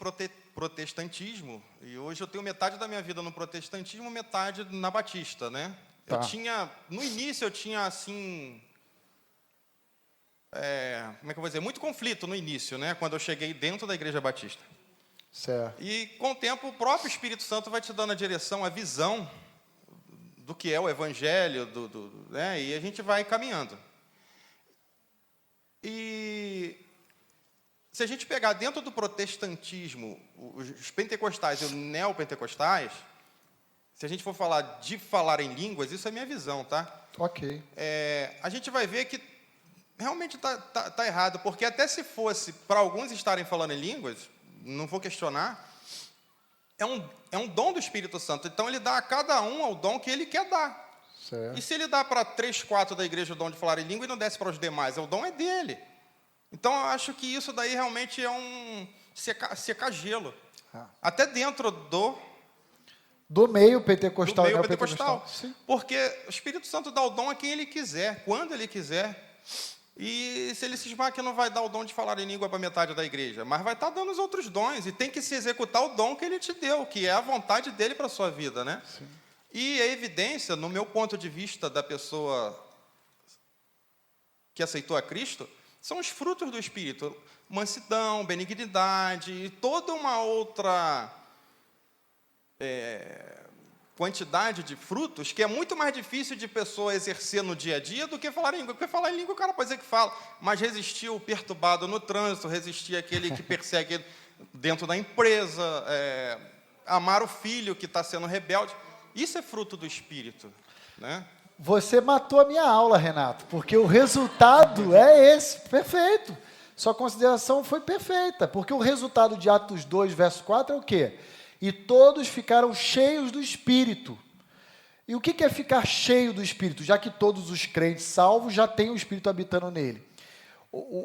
protestantismo, e hoje eu tenho metade da minha vida no protestantismo, metade na batista, né? Tá. No início eu tinha, assim... como é que eu vou dizer? Muito conflito no início, né? Quando eu cheguei dentro da Igreja Batista. Certo. E com o tempo o próprio Espírito Santo vai te dando a direção, a visão do que é o Evangelho, né? E a gente vai caminhando. E se a gente pegar dentro do protestantismo, os pentecostais e os neopentecostais, se a gente for falar de falar em línguas, isso é minha visão, tá? Ok. A gente vai ver que realmente tá errado, porque até se fosse para alguns estarem falando em línguas, não vou questionar, é um dom do Espírito Santo. Então, ele dá a cada um o dom que ele quer dar. Certo. E se ele dá para 3, 4 da igreja o dom de falar em língua e não desce para os demais, o dom é dele. Então, eu acho que isso daí realmente é um secar gelo. Até dentro do meio pentecostal. Do meio pentecostal. Sim. Porque o Espírito Santo dá o dom a quem ele quiser, quando ele quiser. E se ele cismar que não vai dar o dom de falar em língua para metade da igreja, mas vai estar dando os outros dons, e tem que se executar o dom que ele te deu, que é a vontade dele para a sua vida, né? Sim. E a evidência, no meu ponto de vista da pessoa que aceitou a Cristo, são os frutos do Espírito. Mansidão, benignidade e toda uma outra quantidade de frutos que é muito mais difícil de pessoa exercer no dia a dia do que falar em língua. Porque falar em língua o cara pode dizer que fala, mas resistir o perturbado no trânsito, resistir aquele que persegue dentro da empresa, amar o filho que está sendo rebelde, isso é fruto do Espírito, né? Você matou a minha aula, Renato, porque o resultado é esse, perfeito. Sua consideração foi perfeita, porque o resultado de Atos 2, verso 4 é o quê? E todos ficaram cheios do Espírito. E o que é ficar cheio do Espírito? Já que todos os crentes salvos já têm o Espírito habitando nele.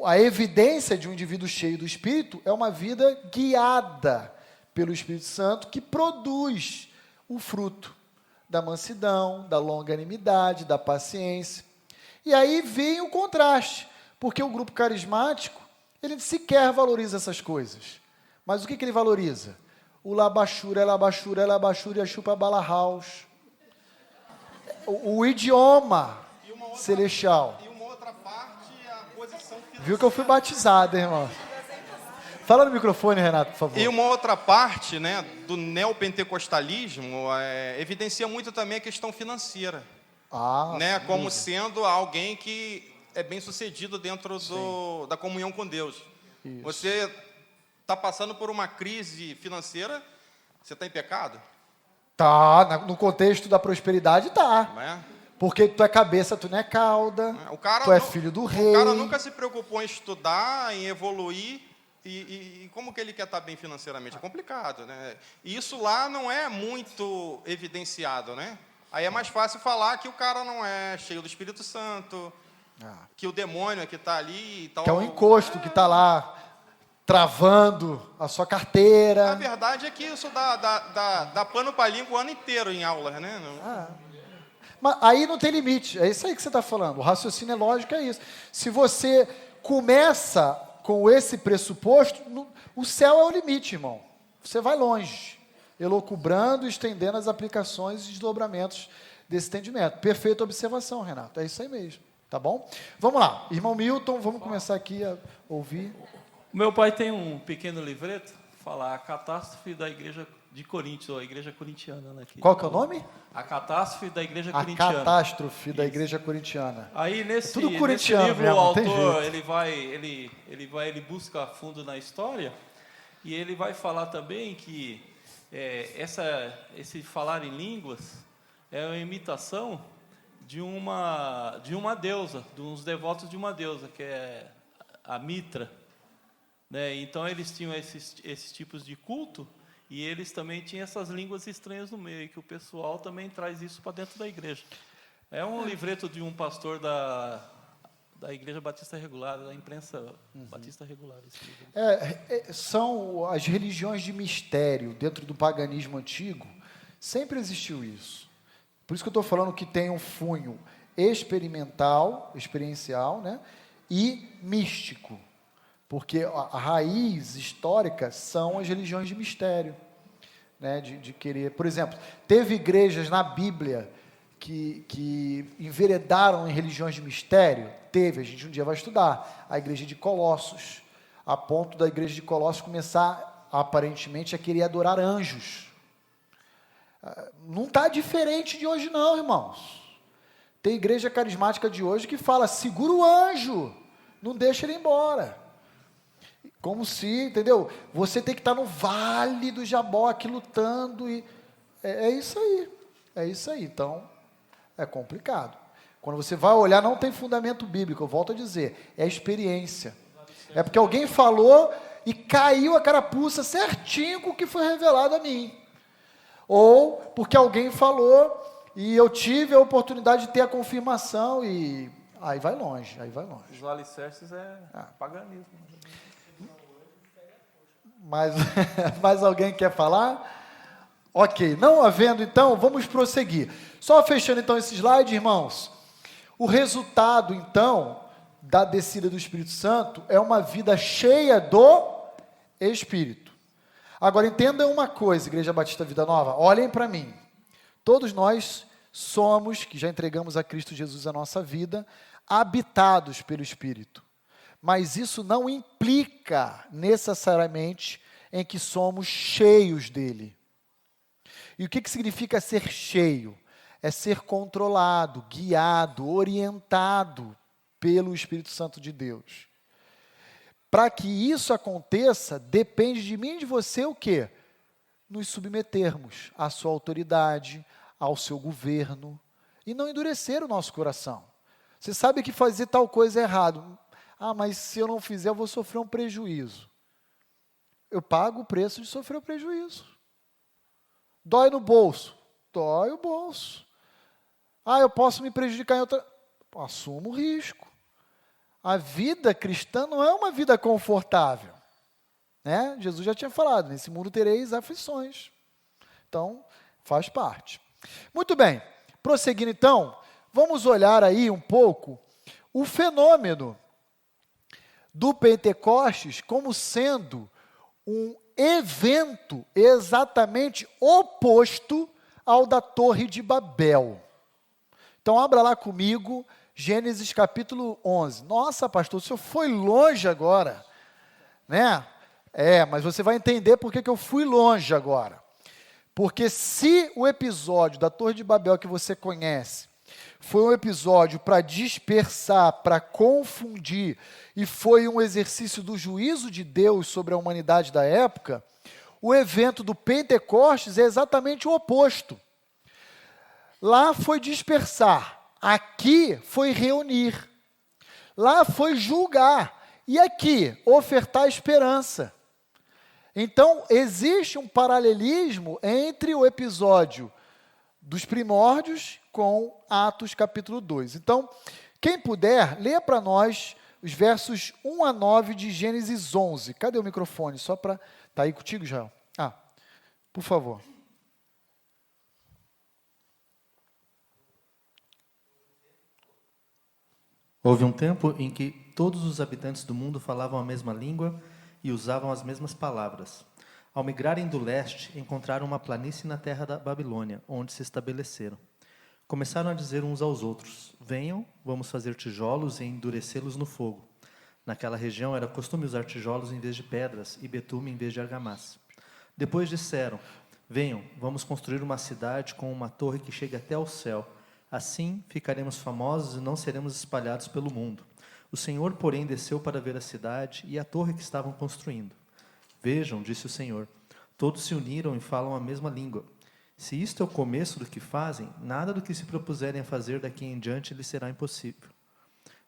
A evidência de um indivíduo cheio do Espírito é uma vida guiada pelo Espírito Santo que produz o fruto da mansidão, da longanimidade, da paciência. E aí vem o contraste, porque o grupo carismático, ele sequer valoriza essas coisas. Mas o que ele valoriza? O labachura, e a chupa bala house. O idioma celestial. E uma outra parte, a posição financeira. Viu que eu fui batizado, hein, irmão? Fala no microfone, Renato, por favor. E uma outra parte, né, do neopentecostalismo evidencia muito também a questão financeira. Né, como sendo alguém que é bem sucedido dentro da comunhão com Deus. Isso. Você está passando por uma crise financeira, você está em pecado? Tá, no contexto da prosperidade tá. Não é? Porque tu é cabeça, tu não é cauda. Tu é filho do rei. O cara nunca se preocupou em estudar, em evoluir. E como que ele quer estar bem financeiramente? É complicado, né? E isso lá não é muito evidenciado, né? Aí é mais fácil falar que o cara não é cheio do Espírito Santo, que o demônio é que está ali e tal. Que é um encosto que está lá travando a sua carteira. A verdade é que isso dá pano para a língua o ano inteiro em aulas, né? Mas aí não tem limite, é isso aí que você está falando. O raciocínio é lógico, é isso. Se você começa com esse pressuposto, o céu é o limite, irmão. Você vai longe, elucubrando e estendendo as aplicações e desdobramentos desse entendimento. Perfeita observação, Renato. É isso aí mesmo, tá bom? Vamos lá, irmão Milton, vamos começar aqui a ouvir. O meu pai tem um pequeno livreto, fala a catástrofe da igreja de Coríntios, ou a igreja corintiana. Né, qual que é o nome? A catástrofe da igreja corintiana. A catástrofe da igreja corintiana. Aí nesse livro mesmo, o autor ele busca a fundo na história e ele vai falar também que esse falar em línguas é uma imitação de uma deusa, de uns devotos de uma deusa, que é a Mitra. Né? Então eles tinham esses tipos de culto. E eles também tinham essas línguas estranhas no meio, que o pessoal também traz isso para dentro da igreja. É um livreto de um pastor da Igreja Batista Regular, da imprensa Batista Regular. São as religiões de mistério dentro do paganismo antigo, sempre existiu isso. Por isso que eu estou falando que tem um funho experiencial, né, e místico. Porque a raiz histórica são as religiões de mistério, né, de querer... Por exemplo, teve igrejas na Bíblia que enveredaram em religiões de mistério? Teve, a gente um dia vai estudar. A igreja de Colossos, a ponto da igreja de Colossos começar, aparentemente, a querer adorar anjos. Não está diferente de hoje não, irmãos. Tem igreja carismática de hoje que fala, segura o anjo, não deixa ele embora. Como se, entendeu? Você tem que estar no vale do Jaboque lutando. É isso aí. É isso aí. Então, é complicado. Quando você vai olhar, não tem fundamento bíblico. Eu volto a dizer, é experiência. É porque alguém falou e caiu a carapuça certinho com o que foi revelado a mim. Ou porque alguém falou e eu tive a oportunidade de ter a confirmação e aí vai longe, Os alicerces é paganismo. Mais alguém quer falar? Ok, não havendo então, vamos prosseguir. Só fechando então esse slide, irmãos. O resultado então da descida do Espírito Santo é uma vida cheia do Espírito. Agora entendam uma coisa, Igreja Batista Vida Nova, olhem para mim. Todos nós somos, que já entregamos a Cristo Jesus a nossa vida, habitados pelo Espírito. Mas isso não implica necessariamente em que somos cheios dele. E o que significa ser cheio? É ser controlado, guiado, orientado pelo Espírito Santo de Deus. Para que isso aconteça, depende de mim e de você o quê? Nos submetermos à sua autoridade, ao seu governo, e não endurecer o nosso coração. Você sabe que fazer tal coisa é errado. Mas se eu não fizer, eu vou sofrer um prejuízo. Eu pago o preço de sofrer o prejuízo. Dói no bolso? Dói o bolso. Eu posso me prejudicar em outra... Assumo o risco. A vida cristã não é uma vida confortável. Né? Jesus já tinha falado, nesse mundo tereis aflições. Então, faz parte. Muito bem, prosseguindo então, vamos olhar aí um pouco o fenômeno do Pentecostes como sendo um evento exatamente oposto ao da Torre de Babel. Então, abra lá comigo, Gênesis capítulo 11. Nossa, pastor, o senhor foi longe agora, né? Mas você vai entender por que eu fui longe agora. Porque se o episódio da Torre de Babel que você conhece foi um episódio para dispersar, para confundir, e foi um exercício do juízo de Deus sobre a humanidade da época, o evento do Pentecostes é exatamente o oposto. Lá foi dispersar, aqui foi reunir. Lá foi julgar, e aqui ofertar esperança. Então, existe um paralelismo entre o episódio dos primórdios com Atos capítulo 2. Então, quem puder, lê para nós os versos 1 a 9 de Gênesis 11. Cadê o microfone? Só para... Está aí contigo, Israel? Por favor. Houve um tempo em que todos os habitantes do mundo falavam a mesma língua e usavam as mesmas palavras. Ao migrarem do leste, encontraram uma planície na terra da Babilônia, onde se estabeleceram. Começaram a dizer uns aos outros: venham, vamos fazer tijolos e endurecê-los no fogo. Naquela região era costume usar tijolos em vez de pedras e betume em vez de argamassa. Depois disseram: venham, vamos construir uma cidade com uma torre que chegue até ao céu. Assim ficaremos famosos e não seremos espalhados pelo mundo. O Senhor, porém, desceu para ver a cidade e a torre que estavam construindo. Vejam, disse o Senhor, todos se uniram e falam a mesma língua. Se isto é o começo do que fazem, nada do que se propuserem a fazer daqui em diante lhes será impossível.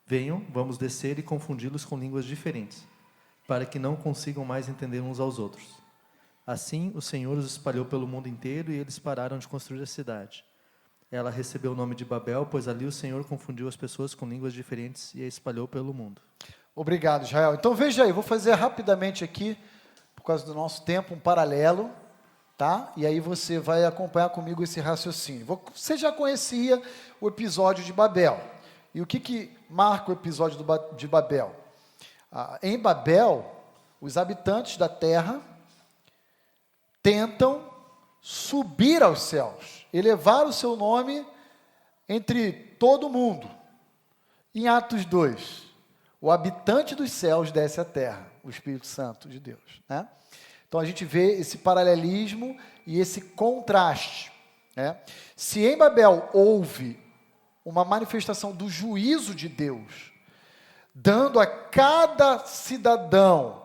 Venham, vamos descer e confundi-los com línguas diferentes, para que não consigam mais entender uns aos outros. Assim, o Senhor os espalhou pelo mundo inteiro e eles pararam de construir a cidade. Ela recebeu o nome de Babel, pois ali o Senhor confundiu as pessoas com línguas diferentes e a espalhou pelo mundo. Obrigado, Israel. Então veja aí, vou fazer rapidamente aqui, por causa do nosso tempo, um paralelo, tá? E aí você vai acompanhar comigo esse raciocínio. Você já conhecia o episódio de Babel. E o que marca o episódio de Babel? Em Babel, os habitantes da terra tentam subir aos céus, elevar o seu nome entre todo mundo. Em Atos 2, o habitante dos céus desce à terra, o Espírito Santo de Deus, né? Então a gente vê esse paralelismo e esse contraste, né? Se em Babel houve uma manifestação do juízo de Deus, dando a cada cidadão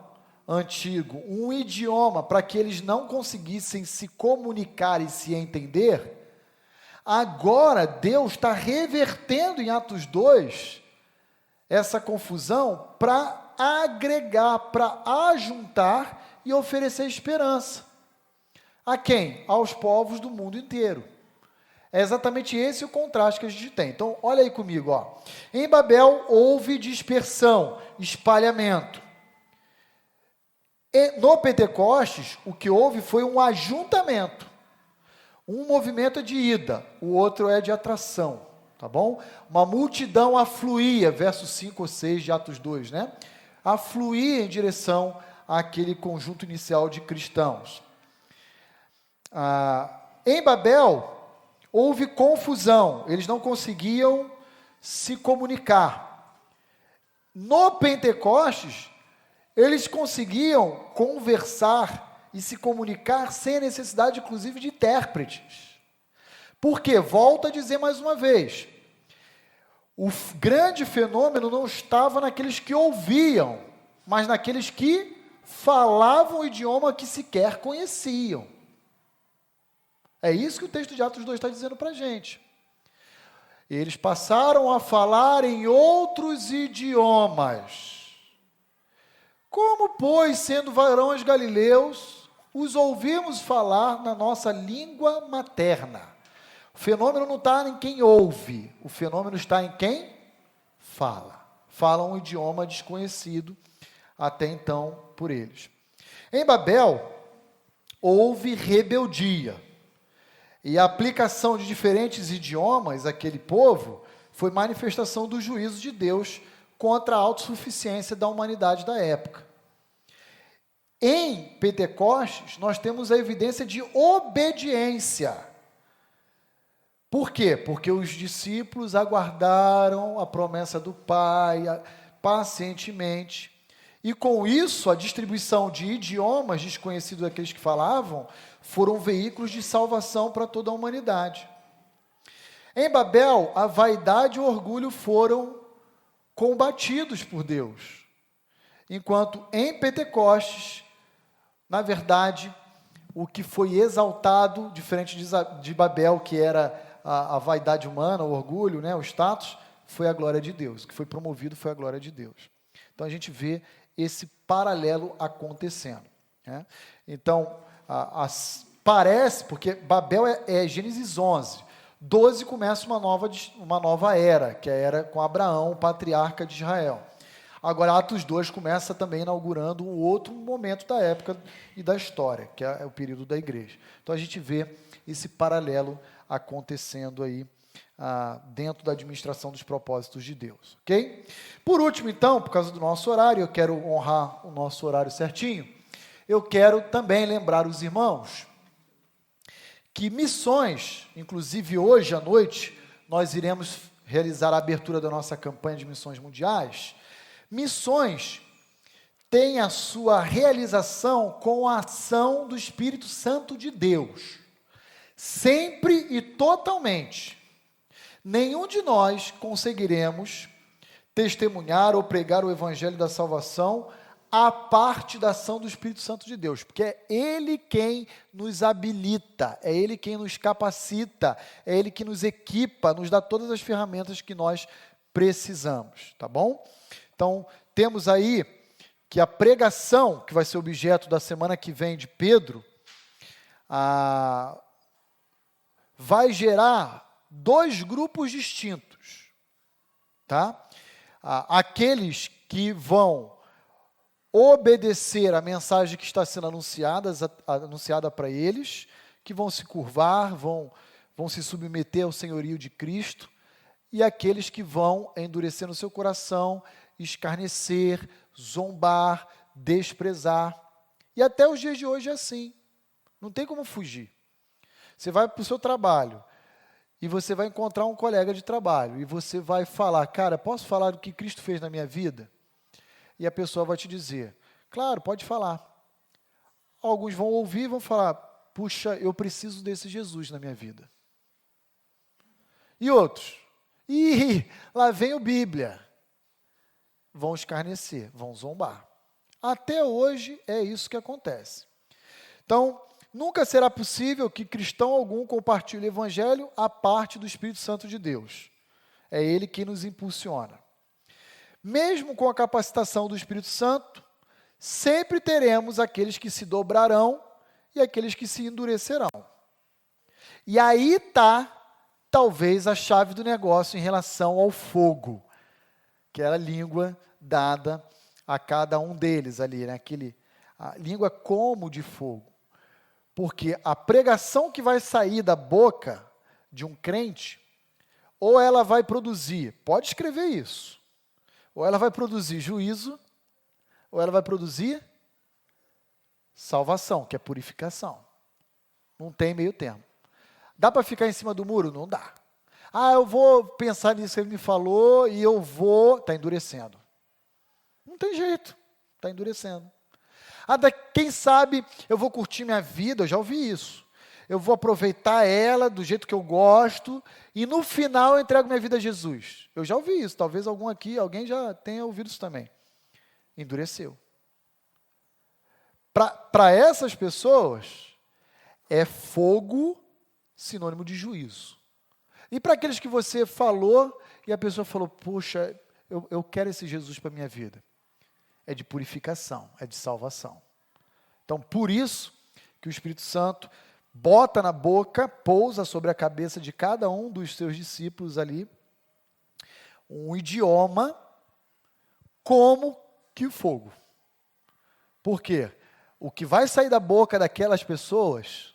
antigo um idioma para que eles não conseguissem se comunicar e se entender, agora Deus está revertendo em Atos 2 essa confusão para agregar, para ajuntar e oferecer esperança. A quem? Aos povos do mundo inteiro. É exatamente esse o contraste que a gente tem. Então, olha aí comigo, ó. Em Babel houve dispersão, espalhamento. E no Pentecostes, o que houve foi um ajuntamento. Um movimento é de ida, o outro é de atração, tá bom? Uma multidão afluía, versos 5 ou 6 de Atos 2, né? Afluía em direção àquele conjunto inicial de cristãos. Em Babel, houve confusão, eles não conseguiam se comunicar. No Pentecostes, eles conseguiam conversar e se comunicar sem a necessidade, inclusive, de intérpretes. Por quê? Volto a dizer mais uma vez, o grande fenômeno não estava naqueles que ouviam, mas naqueles que falavam o idioma que sequer conheciam. É isso que o texto de Atos 2 está dizendo para a gente. Eles passaram a falar em outros idiomas. Como, pois, sendo varões galileus, os ouvimos falar na nossa língua materna? O fenômeno não está em quem ouve, o fenômeno está em quem fala. Fala um idioma desconhecido até então por eles. Em Babel, houve rebeldia. E a aplicação de diferentes idiomas àquele povo foi manifestação do juízo de Deus contra a autossuficiência da humanidade da época. Em Pentecostes, nós temos a evidência de obediência. Por quê? Porque os discípulos aguardaram a promessa do Pai pacientemente, e com isso a distribuição de idiomas desconhecidos daqueles que falavam foram veículos de salvação para toda a humanidade. Em Babel, a vaidade e o orgulho foram combatidos por Deus, enquanto em Pentecostes, na verdade, o que foi exaltado, diferente de Babel, que era a vaidade humana, o orgulho, né, o status, foi a glória de Deus. O que foi promovido foi a glória de Deus. Então a gente vê esse paralelo acontecendo, né? Então, parece, porque Babel é Gênesis 11, 12 começa uma nova era, que é a era com Abraão, o patriarca de Israel. Agora, Atos 2 começa também inaugurando um outro momento da época e da história, que é o período da igreja. Então, a gente vê esse paralelo acontecendo aí dentro da administração dos propósitos de Deus, ok? Por último, então, por causa do nosso horário, eu quero honrar o nosso horário certinho, eu quero também lembrar os irmãos que missões, inclusive hoje à noite, nós iremos realizar a abertura da nossa campanha de missões mundiais. Missões têm a sua realização com a ação do Espírito Santo de Deus, sempre e totalmente. Nenhum de nós conseguiremos testemunhar ou pregar o Evangelho da salvação a parte da ação do Espírito Santo de Deus, porque é Ele quem nos habilita, é Ele quem nos capacita, é Ele que nos equipa, nos dá todas as ferramentas que nós precisamos, tá bom? Então, temos aí que a pregação, que vai ser objeto da semana que vem de Pedro, vai gerar 2 grupos distintos, tá? Aqueles que vão obedecer a mensagem que está sendo anunciada para eles, que vão se curvar, vão se submeter ao senhorio de Cristo, e aqueles que vão endurecer no seu coração, escarnecer, zombar, desprezar. E até os dias de hoje é assim. Não tem como fugir. Você vai para o seu trabalho e você vai encontrar um colega de trabalho e você vai falar, cara, posso falar do que Cristo fez na minha vida? E a pessoa vai te dizer, claro, pode falar. Alguns vão ouvir e vão falar, puxa, eu preciso desse Jesus na minha vida. E outros, lá vem o Bíblia. Vão escarnecer, vão zombar. Até hoje é isso que acontece. Então, nunca será possível que cristão algum compartilhe o Evangelho à parte do Espírito Santo de Deus. É Ele que nos impulsiona. Mesmo com a capacitação do Espírito Santo, sempre teremos aqueles que se dobrarão e aqueles que se endurecerão. E aí está, talvez, a chave do negócio em relação ao fogo, que era a língua dada a cada um deles ali, né? A língua como de fogo. Porque a pregação que vai sair da boca de um crente, ou ela vai produzir, pode escrever isso, ou ela vai produzir juízo, ou ela vai produzir salvação, que é purificação. Não tem meio termo. Dá para ficar em cima do muro? Não dá. Eu vou pensar nisso que ele me falou e eu vou... Está endurecendo. Não tem jeito. Está endurecendo. Quem sabe eu vou curtir minha vida, eu já ouvi isso. Eu vou aproveitar ela do jeito que eu gosto e no final eu entrego minha vida a Jesus. Eu já ouvi isso, talvez alguém já tenha ouvido isso também. Endureceu. Para essas pessoas, é fogo sinônimo de juízo. E para aqueles que você falou e a pessoa falou, poxa, eu quero esse Jesus para a minha vida. É de purificação, é de salvação. Então, por isso que o Espírito Santo bota na boca, pousa sobre a cabeça de cada um dos seus discípulos ali, um idioma como que o fogo. Por quê? O que vai sair da boca daquelas pessoas,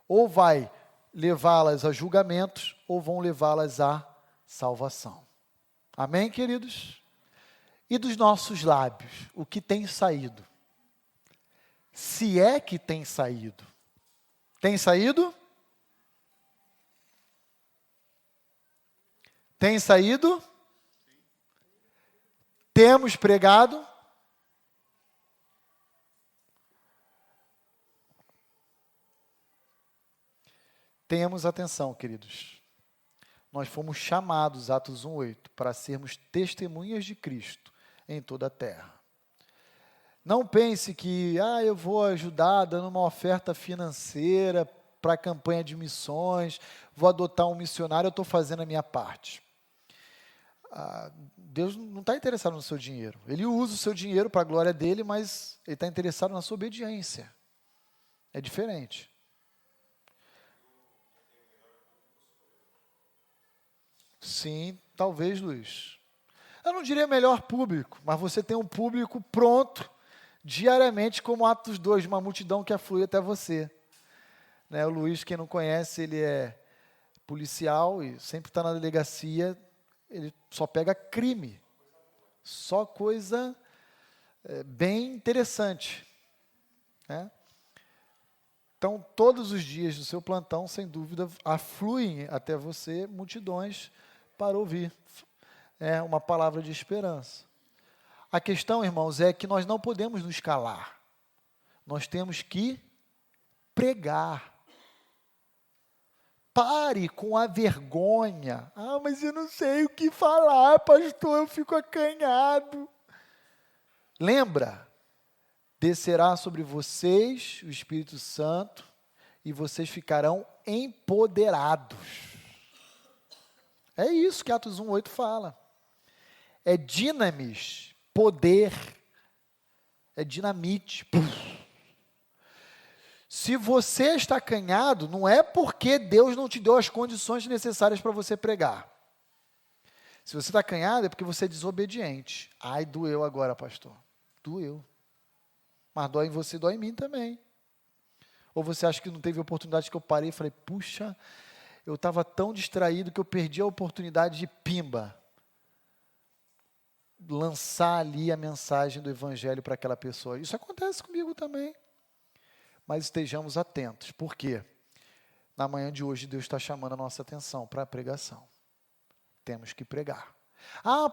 ou vai levá-las a julgamentos, ou vão levá-las à salvação. Amém, queridos? E dos nossos lábios, o que tem saído? Se é que tem saído. Tem saído? Tem saído? Temos pregado? Tenhamos atenção, queridos. Nós fomos chamados, Atos 1:8, para sermos testemunhas de Cristo em toda a terra. Não pense que eu vou ajudar dando uma oferta financeira para a campanha de missões, vou adotar um missionário, eu estou fazendo a minha parte. Deus não está interessado no seu dinheiro. Ele usa o seu dinheiro para a glória dele, mas Ele está interessado na sua obediência. É diferente. Sim, talvez, Luiz. Eu não diria melhor público, mas você tem um público pronto diariamente, como Atos 2, uma multidão que aflui até você. Né, o Luiz, quem não conhece, ele é policial e sempre está na delegacia, ele só pega crime. Só coisa bem interessante. Né? Então, todos os dias do seu plantão, sem dúvida, afluem até você multidões para ouvir uma palavra de esperança. A questão, irmãos, é que nós não podemos nos calar. Nós temos que pregar. Pare com a vergonha. Mas eu não sei o que falar, pastor, eu fico acanhado. Lembra, descerá sobre vocês o Espírito Santo e vocês ficarão empoderados. É isso que Atos 1:8 fala. É dinamis, poder, é dinamite. Se você está acanhado, não é porque Deus não te deu as condições necessárias para você pregar. Se você está acanhado, é porque você é desobediente. Ai, doeu agora, pastor. Doeu. Mas dói em você, dói em mim também. Ou você acha que não teve oportunidade que eu parei e falei, puxa, eu estava tão distraído que eu perdi a oportunidade de pimba. Lançar ali a mensagem do Evangelho para aquela pessoa. Isso acontece comigo também. Mas estejamos atentos. Por quê? Na manhã de hoje, Deus está chamando a nossa atenção para a pregação. Temos que pregar.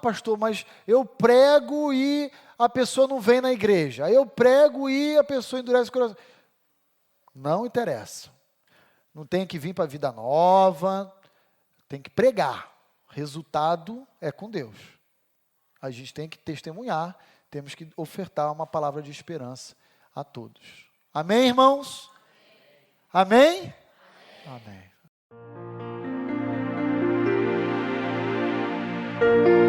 Pastor, mas eu prego e a pessoa não vem na igreja. Eu prego e a pessoa endurece o coração. Não interessa. Não tem que vir para a vida nova. Tem que pregar. Resultado é com Deus. A gente tem que testemunhar. Temos que ofertar uma palavra de esperança a todos. Amém, irmãos? Amém? Amém. Amém.